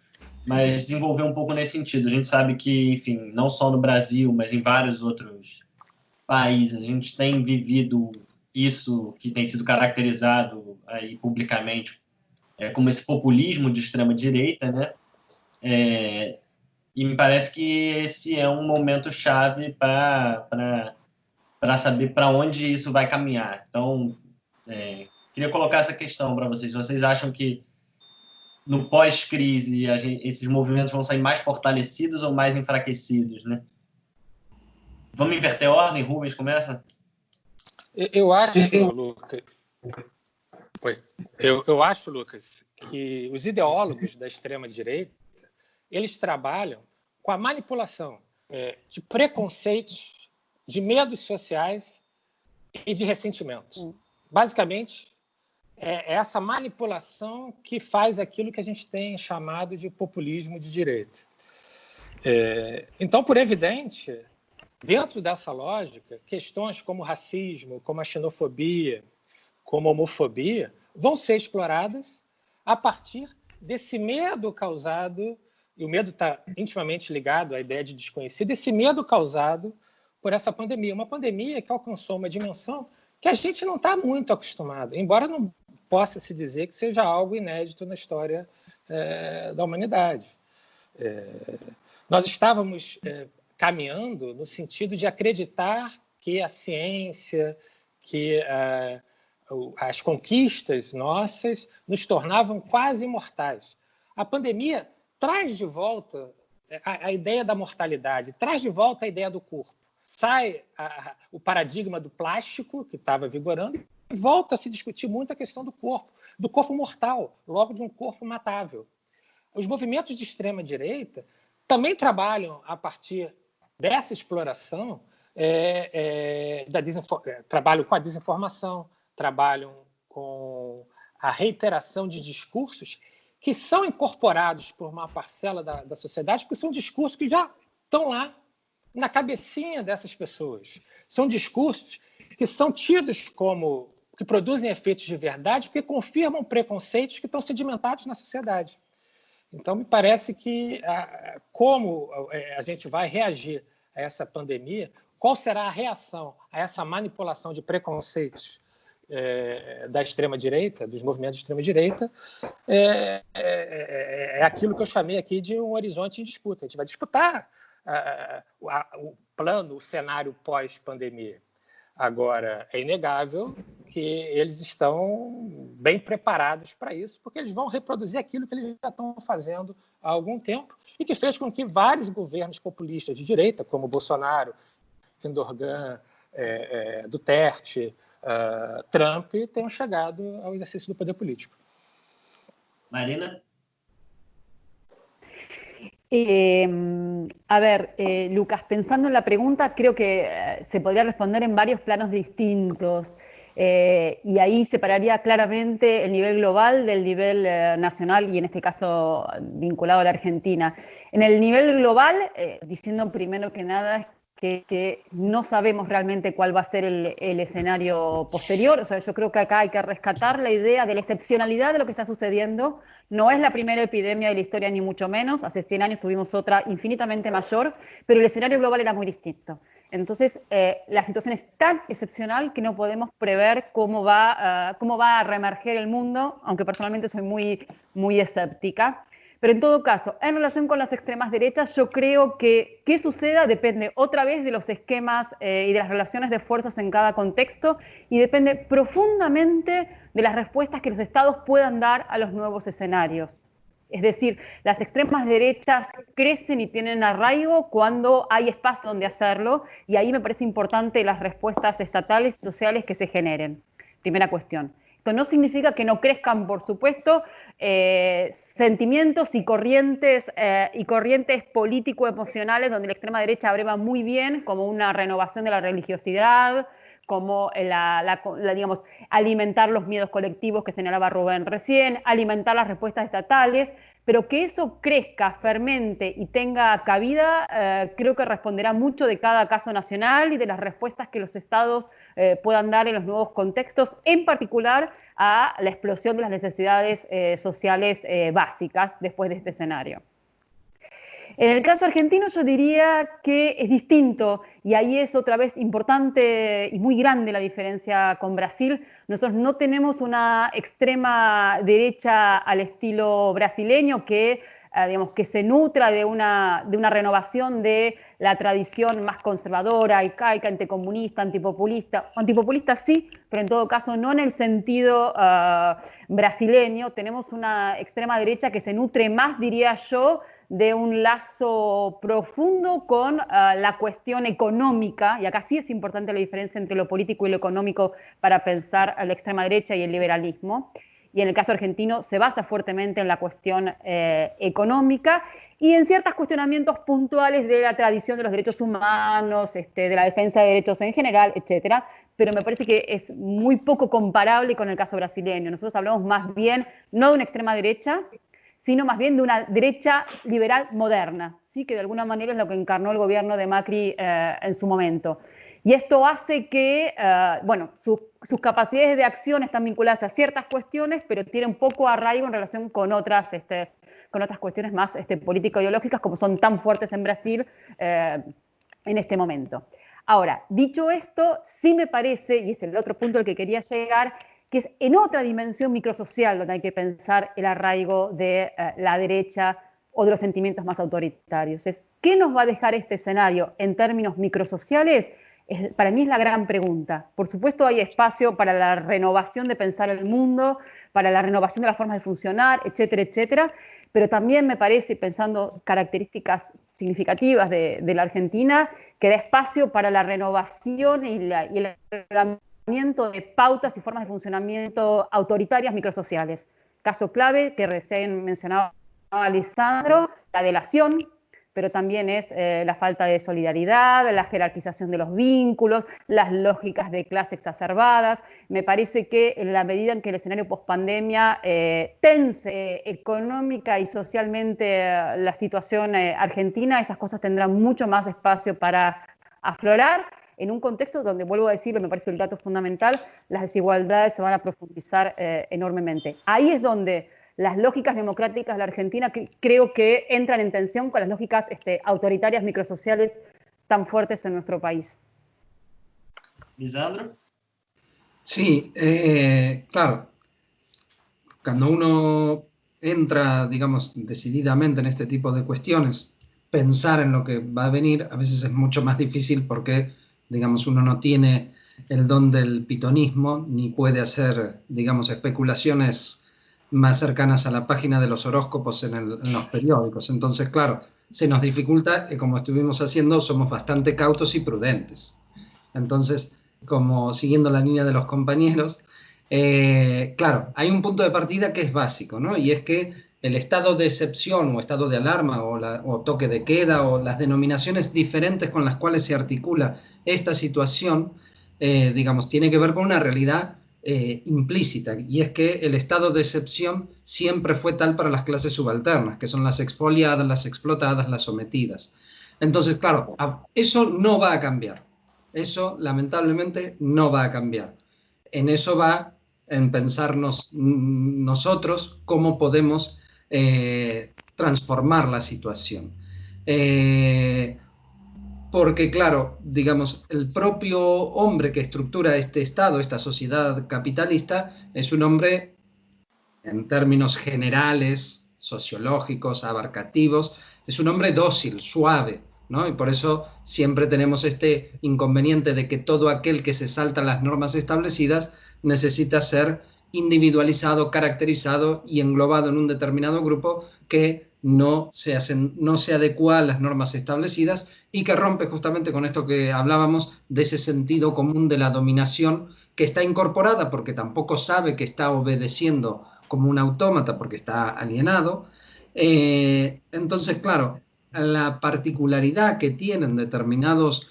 A: mas desenvolver um pouco nesse sentido. A gente sabe que, enfim, não só no Brasil, mas em vários outros países, a gente tem vivido isso que tem sido caracterizado aí publicamente como esse populismo de extrema-direita, né? E me parece que esse é um momento chave para saber para onde isso vai caminhar. Então, queria colocar essa questão para vocês. Vocês acham que no pós-crise esses movimentos vão sair mais fortalecidos ou mais enfraquecidos, né? Vamos inverter a ordem? Rubens, começa?
D: Eu acho, Lucas... Eu acho, Lucas, que os ideólogos da extrema-direita, eles trabalham com a manipulação de preconceitos, de medos sociais e de ressentimentos. Basicamente, é essa manipulação que faz aquilo que a gente tem chamado de populismo de direita. Então, por evidente, dentro dessa lógica, questões como racismo, como a xenofobia, como a homofobia, vão ser exploradas a partir desse medo causado, e o medo está intimamente ligado à ideia de desconhecido, esse medo causado por essa pandemia. Uma pandemia que alcançou uma dimensão que a gente não está muito acostumado, embora não possa se dizer que seja algo inédito na história da humanidade. Nós estávamos caminhando no sentido de acreditar que a ciência, que as conquistas nossas nos tornavam quase imortais. A pandemia traz de volta a ideia da mortalidade, traz de volta a ideia do corpo. Sai o paradigma do plástico, que estava vigorando, e volta a se discutir muito a questão do corpo mortal, logo de um corpo matável. Os movimentos de extrema-direita também trabalham a partir dessa exploração, trabalham com a desinformação, trabalham com a reiteração de discursos que são incorporados por uma parcela da sociedade, porque são discursos que já estão lá na cabecinha dessas pessoas. São discursos que são tidos como que produzem efeitos de verdade, porque confirmam preconceitos que estão sedimentados na sociedade. Então, me parece que como a gente vai reagir a essa pandemia, qual será a reação a essa manipulação de preconceitos da extrema-direita, dos movimentos de extrema-direita, é aquilo que eu chamei aqui de um horizonte em disputa. A gente vai disputar o plano, o cenário pós-pandemia. Agora, é inegável que eles estão bem preparados para isso, porque eles vão reproduzir aquilo que eles já estão fazendo há algum tempo e que fez com que vários governos populistas de direita, como Bolsonaro, Erdogan, Duterte, Trump, tenham chegado ao exercício do poder político.
A: Marina?
C: A ver, Lucas, pensando en la pregunta, creo que se podría responder en varios planos distintos. Y ahí separaría claramente el nivel global del nivel nacional y en este caso vinculado a la Argentina. En el nivel global, diciendo primero que nada que no sabemos realmente cuál va a ser el escenario posterior. O sea, yo creo que acá hay que rescatar la idea de la excepcionalidad de lo que está sucediendo. No es la primera epidemia de la historia, ni mucho menos. Hace 100 años tuvimos otra infinitamente mayor, pero el escenario global era muy distinto. Entonces, la situación es tan excepcional que no podemos prever cómo va a reemerger el mundo, aunque personalmente soy muy escéptica. Pero en todo caso, en relación con las extremas derechas, yo creo que qué suceda depende otra vez de los esquemas y de las relaciones de fuerzas en cada contexto y depende profundamente de las respuestas que los estados puedan dar a los nuevos escenarios. Es decir, las extremas derechas crecen y tienen arraigo cuando hay espacio donde hacerlo y ahí me parece importante las respuestas estatales y sociales que se generen. Primera cuestión. Esto no significa que no crezcan, por supuesto, sentimientos y corrientes político-emocionales donde la extrema derecha abreva muy bien, como una renovación de la religiosidad, como digamos, alimentar los miedos colectivos que señalaba Rubén recién, alimentar las respuestas estatales, pero que eso crezca, fermente y tenga cabida, creo que responderá mucho de cada caso nacional y de las respuestas que los estados puedan dar en los nuevos contextos, en particular a la explosión de las necesidades sociales básicas después de este escenario. En el caso argentino yo diría que es distinto y ahí es otra vez importante y muy grande la diferencia con Brasil. Nosotros no tenemos una extrema derecha al estilo brasileño que se nutra de una renovación de la tradición más conservadora, arcaica, anticomunista, antipopulista. Antipopulista sí, pero en todo caso no en el sentido brasileño. Tenemos una extrema derecha que se nutre más, diría yo, de un lazo profundo con la cuestión económica, y acá sí es importante la diferencia entre lo político y lo económico para pensar a la extrema derecha y el liberalismo, y en el caso argentino se basa fuertemente en la cuestión económica y en ciertos cuestionamientos puntuales de la tradición de los derechos humanos, de la defensa de derechos en general, etcétera, pero me parece que es muy poco comparable con el caso brasileño. Nosotros hablamos más bien no de una extrema derecha, sino más bien de una derecha liberal moderna, ¿sí? Que de alguna manera es lo que encarnó el gobierno de Macri en su momento. Y esto hace que, sus capacidades de acción están vinculadas a ciertas cuestiones, pero tienen poco arraigo en relación con otras cuestiones más político-ideológicas, como son tan fuertes en Brasil en este momento. Ahora, dicho esto, sí me parece, y es el otro punto al que quería llegar, que es en otra dimensión microsocial donde hay que pensar el arraigo de la derecha o de los sentimientos más autoritarios. ¿Qué nos va a dejar este escenario en términos microsociales? Para mí es la gran pregunta. Por supuesto hay espacio para la renovación de pensar el mundo, para la renovación de las formas de funcionar, etcétera, etcétera, pero también me parece, pensando características significativas de la Argentina, que da espacio para la renovación y el reglamento de pautas y formas de funcionamiento autoritarias microsociales. Caso clave que recién mencionaba Lisandro, la delación, pero también es la falta de solidaridad, la jerarquización de los vínculos, las lógicas de clase exacerbadas. Me parece que en la medida en que el escenario pospandemia tense económica y socialmente la situación argentina, esas cosas tendrán mucho más espacio para aflorar, en un contexto donde, vuelvo a decirlo, me parece el dato fundamental, las desigualdades se van a profundizar enormemente. Ahí es donde las lógicas democráticas de la Argentina creo que entran en tensión con las lógicas autoritarias microsociales tan fuertes en nuestro país.
A: Lisandro?
B: Sí, claro. Cuando uno entra, digamos, decididamente en este tipo de cuestiones, pensar en lo que va a venir a veces es mucho más difícil porque, digamos, uno no tiene el don del pitonismo ni puede hacer, digamos, especulaciones más cercanas a la página de los horóscopos en los periódicos. Entonces, claro, se nos dificulta y como estuvimos haciendo, somos bastante cautos y prudentes. Entonces, como siguiendo la línea de los compañeros, claro, hay un punto de partida que es básico, ¿no? Y es que el estado de excepción o estado de alarma o toque de queda o las denominaciones diferentes con las cuales se articula esta situación, digamos, tiene que ver con una realidad implícita, y es que el estado de excepción siempre fue tal para las clases subalternas, que son las expoliadas, las explotadas, las sometidas. Entonces, claro, eso no va a cambiar. Eso, lamentablemente, no va a cambiar. En eso va en pensarnos nosotros cómo podemos transformar la situación. Porque, claro, digamos, el propio hombre que estructura este Estado, esta sociedad capitalista, es un hombre, en términos generales, sociológicos, abarcativos, es un hombre dócil, suave, ¿no? Y por eso siempre tenemos este inconveniente de que todo aquel que se salta las normas establecidas necesita ser individualizado, caracterizado y englobado en un determinado grupo que no se adecua a las normas establecidas y que rompe justamente con esto que hablábamos de ese sentido común de la dominación que está incorporada porque tampoco sabe que está obedeciendo como un autómata porque está alienado. Entonces, claro, la particularidad que tienen determinados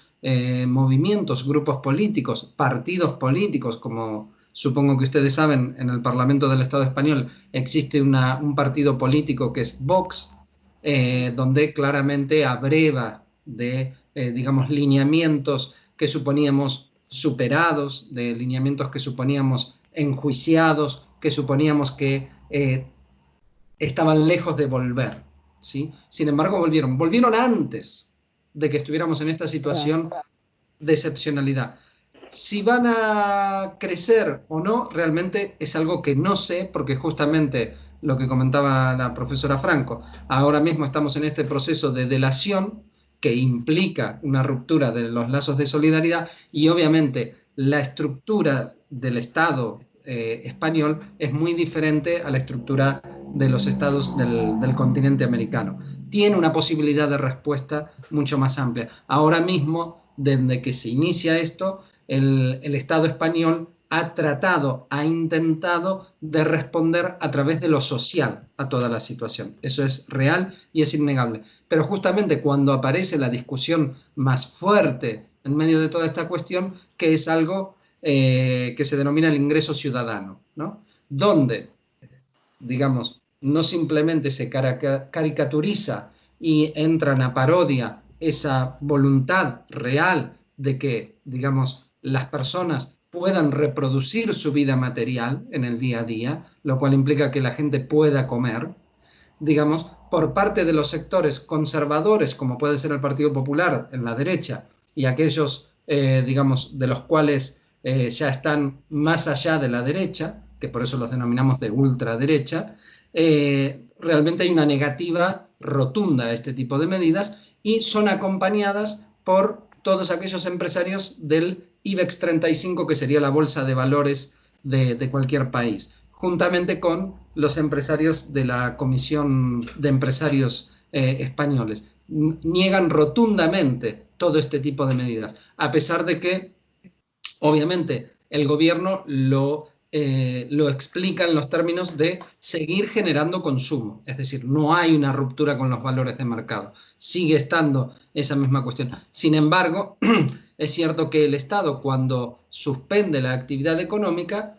B: movimientos, grupos políticos, partidos políticos, como supongo que ustedes saben, en el Parlamento del Estado español existe un partido político que es Vox, donde claramente abreva de, digamos, lineamientos que suponíamos superados, de lineamientos que suponíamos enjuiciados, que suponíamos que estaban lejos de volver, ¿sí? Sin embargo, volvieron antes de que estuviéramos en esta situación de excepcionalidad. Si van a crecer o no, realmente es algo que no sé, porque justamente lo que comentaba la profesora Franco, ahora mismo estamos en este proceso de delación que implica una ruptura de los lazos de solidaridad y obviamente la estructura del Estado español es muy diferente a la estructura de los estados del continente americano. Tiene una posibilidad de respuesta mucho más amplia. Ahora mismo, desde que se inicia esto, el Estado español ha intentado de responder a través de lo social a toda la situación. Eso es real y es innegable. Pero justamente cuando aparece la discusión más fuerte en medio de toda esta cuestión, que es algo que se denomina el ingreso ciudadano, ¿no? Donde, digamos, no simplemente se caricaturiza y entra en la parodia esa voluntad real de que, digamos, las personas puedan reproducir su vida material en el día a día, lo cual implica que la gente pueda comer, digamos, por parte de los sectores conservadores, como puede ser el Partido Popular en la derecha, y aquellos, digamos, de los cuales ya están más allá de la derecha, que por eso los denominamos de ultraderecha, realmente hay una negativa rotunda a este tipo de medidas y son acompañadas por todos aquellos empresarios del IBEX 35, que sería la bolsa de valores de cualquier país. juntamente con los empresarios de la Comisión de Empresarios Españoles. Niegan rotundamente todo este tipo de medidas, a pesar de que, obviamente, el gobierno lo explica en los términos de seguir generando consumo. Es decir, no hay una ruptura con los valores de mercado. Sigue estando esa misma cuestión. Sin embargo, es cierto que el Estado, cuando suspende la actividad económica,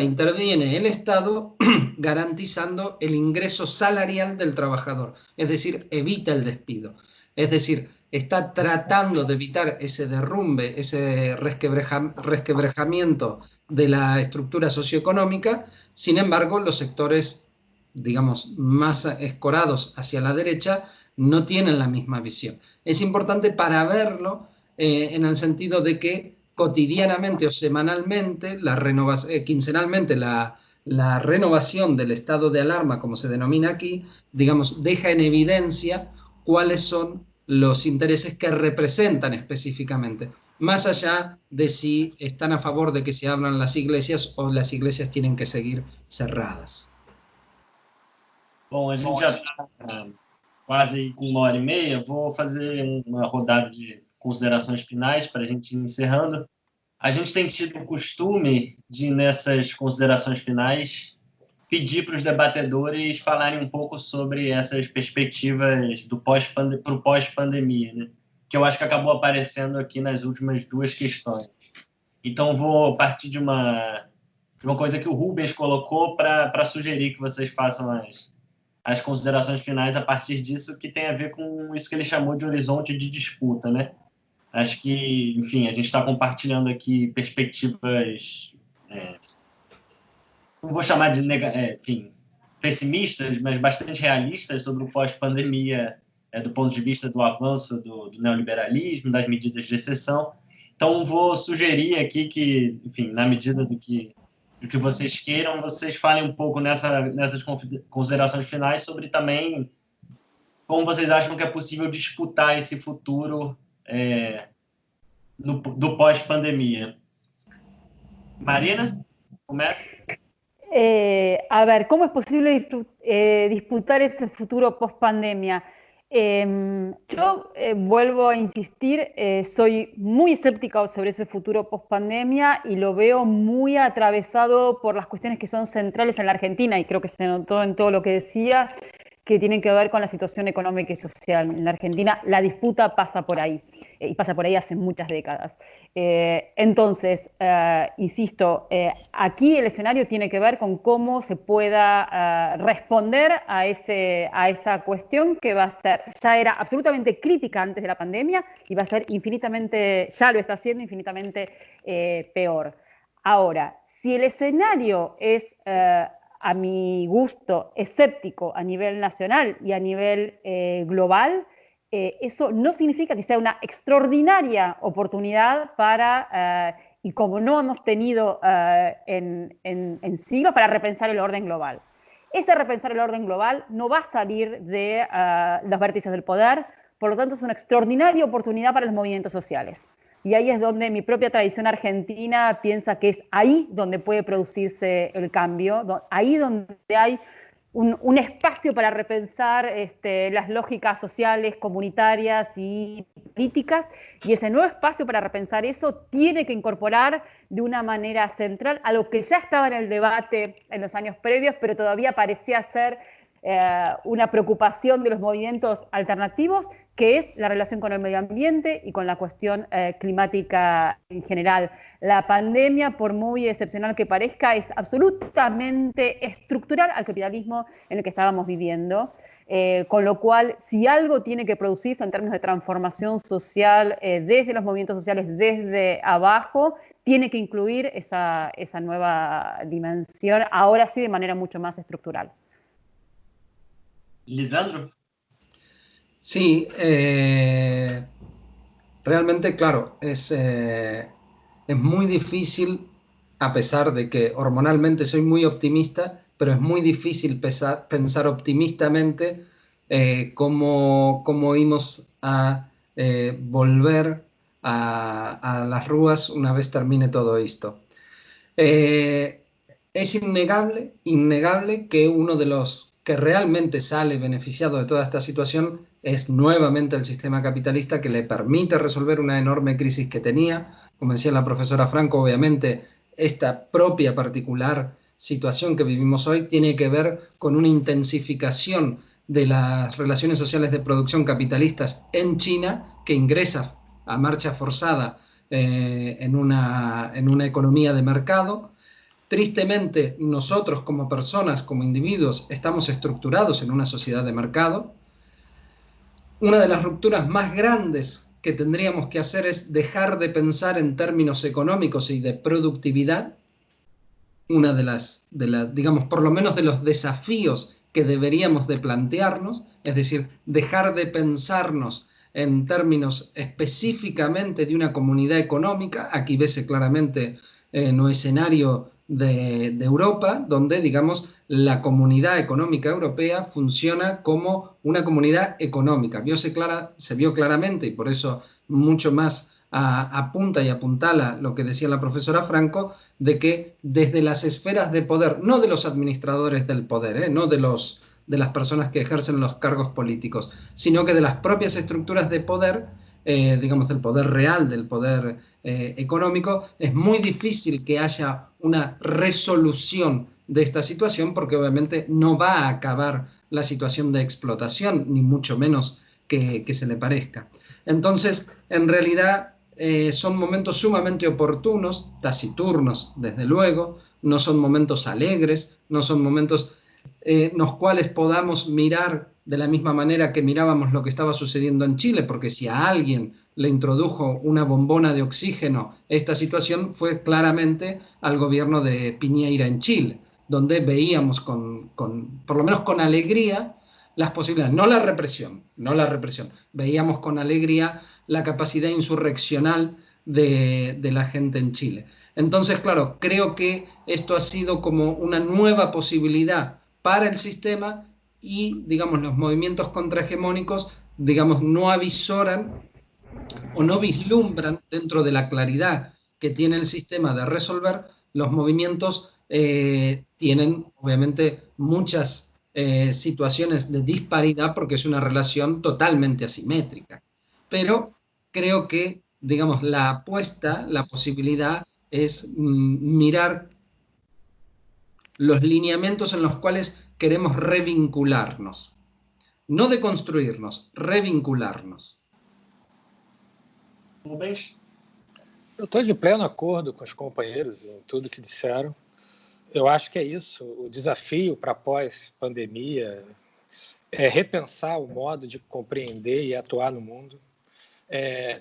B: interviene el Estado garantizando el ingreso salarial del trabajador, es decir, evita el despido. Es decir, está tratando de evitar ese derrumbe, ese resquebrajamiento de la estructura socioeconómica. Sin embargo, los sectores, digamos, más escorados hacia la derecha no tienen la misma visión. Es importante para verlo en el sentido de que cotidianamente o semanalmente, quincenalmente, la renovación del estado de alarma, como se denomina aquí, digamos, deja en evidencia cuáles son los intereses que representan específicamente, más allá de si están a favor de que se abran las iglesias o las iglesias tienen que seguir cerradas.
A: Bom, a gente já está quase com 1h30. Vou fazer uma rodada de considerações finais para a gente ir encerrando. A gente tem tido o costume de, nessas considerações finais, pedir para os debatedores falarem um pouco sobre essas perspectivas para o pós-pandemia, né? Que eu acho que acabou aparecendo aqui nas últimas duas questões. Então, vou partir de uma coisa que o Rubens colocou para sugerir que vocês façam as considerações finais a partir disso, que tem a ver com isso que ele chamou de horizonte de disputa, né? Acho que, enfim, a gente está compartilhando aqui perspectivas, não vou chamar de, enfim, pessimistas, mas bastante realistas sobre o pós-pandemia, do ponto de vista do avanço do neoliberalismo, das medidas de exceção. Então, vou sugerir aqui que, enfim, na medida do que vocês queiram, vocês falem um pouco nessas considerações finais sobre também como vocês acham que é possível disputar esse futuro do pós-pandemia. Marina, começa.
C: A ver, ¿cómo es posible disputar ese futuro post-pandemia? Yo vuelvo a insistir, soy muy escéptica sobre ese futuro post-pandemia y lo veo muy atravesado por las cuestiones que son centrales en la Argentina, y creo que se notó en todo lo que decía, que tienen que ver con la situación económica y social. En la Argentina la disputa pasa por ahí, y pasa por ahí hace muchas décadas. Entonces, insisto, aquí el escenario tiene que ver con cómo se pueda responder a esa cuestión que va a ser, ya era absolutamente crítica antes de la pandemia y va a ser infinitamente, ya lo está haciendo infinitamente peor. Ahora, si el escenario es, a mi gusto, escéptico a nivel nacional y a nivel global, eso no significa que sea una extraordinaria oportunidad para, y como no hemos tenido en siglos, para repensar el orden global. Ese repensar el orden global no va a salir de los vértices del poder, por lo tanto es una extraordinaria oportunidad para los movimientos sociales. Y ahí es donde mi propia tradición argentina piensa que es ahí donde puede producirse el cambio, ahí donde hay un espacio para repensar las lógicas sociales, comunitarias y políticas, y ese nuevo espacio para repensar eso tiene que incorporar de una manera central a lo que ya estaba en el debate en los años previos, pero todavía parecía ser una preocupación de los movimientos alternativos, que es la relación con el medio ambiente y con la cuestión climática en general. La pandemia, por muy excepcional que parezca, es absolutamente estructural al capitalismo en el que estábamos viviendo, con lo cual, si algo tiene que producirse en términos de transformación social desde los movimientos sociales, desde abajo, tiene que incluir esa nueva dimensión, ahora sí de manera mucho más estructural.
A: Lisandro.
B: Sí, realmente, claro, es muy difícil, a pesar de que hormonalmente soy muy optimista, pero es muy difícil pensar optimistamente cómo íbamos a volver a las ruas una vez termine todo esto. En es innegable que uno de los que realmente sale beneficiado de toda esta situación es nuevamente el sistema capitalista, que le permite resolver una enorme crisis que tenía. Como decía la profesora Franco, obviamente esta propia particular situación que vivimos hoy tiene que ver con una intensificación de las relaciones sociales de producción capitalistas en China, que ingresa a marcha forzada en una economía de mercado. Tristemente, nosotros como personas, como individuos, estamos estructurados en una sociedad de mercado. Una de las rupturas más grandes que tendríamos que hacer es dejar de pensar en términos económicos y de productividad. Una de las, digamos, por lo menos de los desafíos que deberíamos de plantearnos, es decir, dejar de pensarnos en términos específicamente de una comunidad económica. Aquí vese claramente no escenario de Europa, donde, digamos, la comunidad económica europea funciona como una comunidad económica. Se vio claramente, y por eso mucho más apunta y apuntala lo que decía la profesora Franco, de que desde las esferas de poder, no de los administradores del poder, no de las personas que ejercen los cargos políticos, sino que de las propias estructuras de poder, digamos, del poder real, del poder económico, es muy difícil que haya una resolución de esta situación, porque obviamente no va a acabar la situación de explotación, ni mucho menos que se le parezca. Entonces, en realidad, son momentos sumamente oportunos, taciturnos, desde luego, no son momentos alegres, no son momentos en los cuales podamos mirar de la misma manera que mirábamos lo que estaba sucediendo en Chile, porque si a alguien le introdujo una bombona de oxígeno esta situación, fue claramente al gobierno de Piñera en Chile, donde veíamos por lo menos con alegría las posibilidades, no la represión, veíamos con alegría la capacidad insurreccional de la gente en Chile. Entonces, claro, creo que esto ha sido como una nueva posibilidad para el sistema, y, digamos, los movimientos contrahegemónicos, digamos, no avisoran o no vislumbran, dentro de la claridad que tiene el sistema de resolver, los movimientos tienen obviamente muchas situaciones de disparidad, porque es una relación totalmente asimétrica. Pero creo que, digamos, la apuesta, la posibilidad es mirar los lineamientos en los cuales queremos revincularnos. No deconstruirnos, revincularnos.
A: Rubens?
D: Eu estou de pleno acordo com os companheiros em tudo que disseram. Eu acho que é isso. O desafio para pós-pandemia é repensar o modo de compreender e atuar no mundo.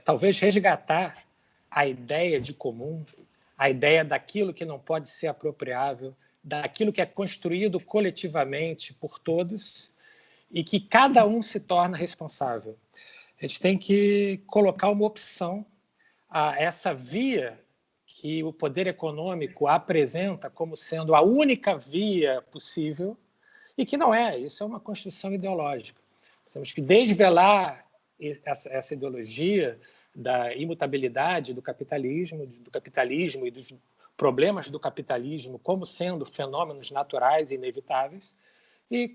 D: Talvez resgatar a ideia de comum, a ideia daquilo que não pode ser apropriável, daquilo que é construído coletivamente por todos e que cada um se torna responsável. A gente tem que colocar uma opção a essa via que o poder econômico apresenta como sendo a única via possível, e que não é. Isso é uma construção ideológica. Temos que desvelar essa ideologia da imutabilidade do capitalismo e dos problemas do capitalismo como sendo fenômenos naturais e inevitáveis, e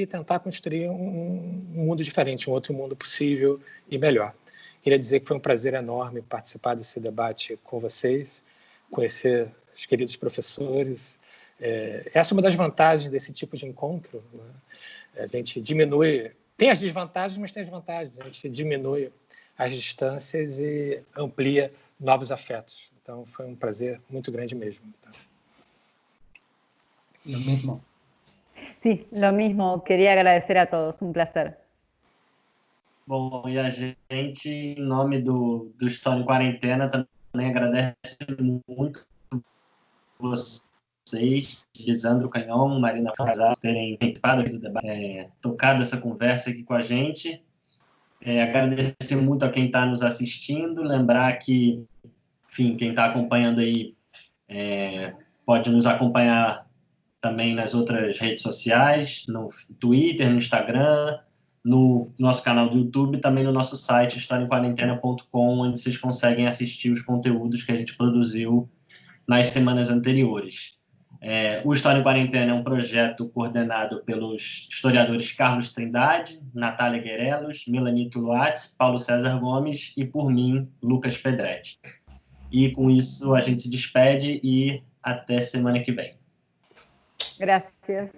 D: tentar construir um mundo diferente, um outro mundo possível e melhor. Queria dizer que foi um prazer enorme participar desse debate com vocês, conhecer os queridos professores. Essa é uma das vantagens desse tipo de encontro, né? A gente diminui... Tem as desvantagens, mas tem as vantagens. A gente diminui as distâncias e amplia novos afetos. Então, foi um prazer muito grande mesmo.
B: Lo mismo.
C: Sí, lo mismo. Quería agradecer a todos. Un placer.
A: Bom, e a gente, em nome do História em Quarentena, também agradece muito vocês, Lisandro Canhon, Marina Frazar, terem participado do debate, tocado essa conversa aqui com a gente. Agradecer muito a quem está nos assistindo, lembrar que, enfim, quem está acompanhando aí pode nos acompanhar também nas outras redes sociais, no Twitter, no Instagram, no nosso canal do YouTube, também no nosso site historiaemquarentena.com, onde vocês conseguem assistir os conteúdos que a gente produziu nas semanas anteriores. O História em Quarentena é um projeto coordenado pelos historiadores Carlos Trindade, Natália Guerelos, Melanie Tuluat, Paulo César Gomes e, por mim, Lucas Pedretti. E com isso a gente se despede e até semana que vem.
C: Gracias.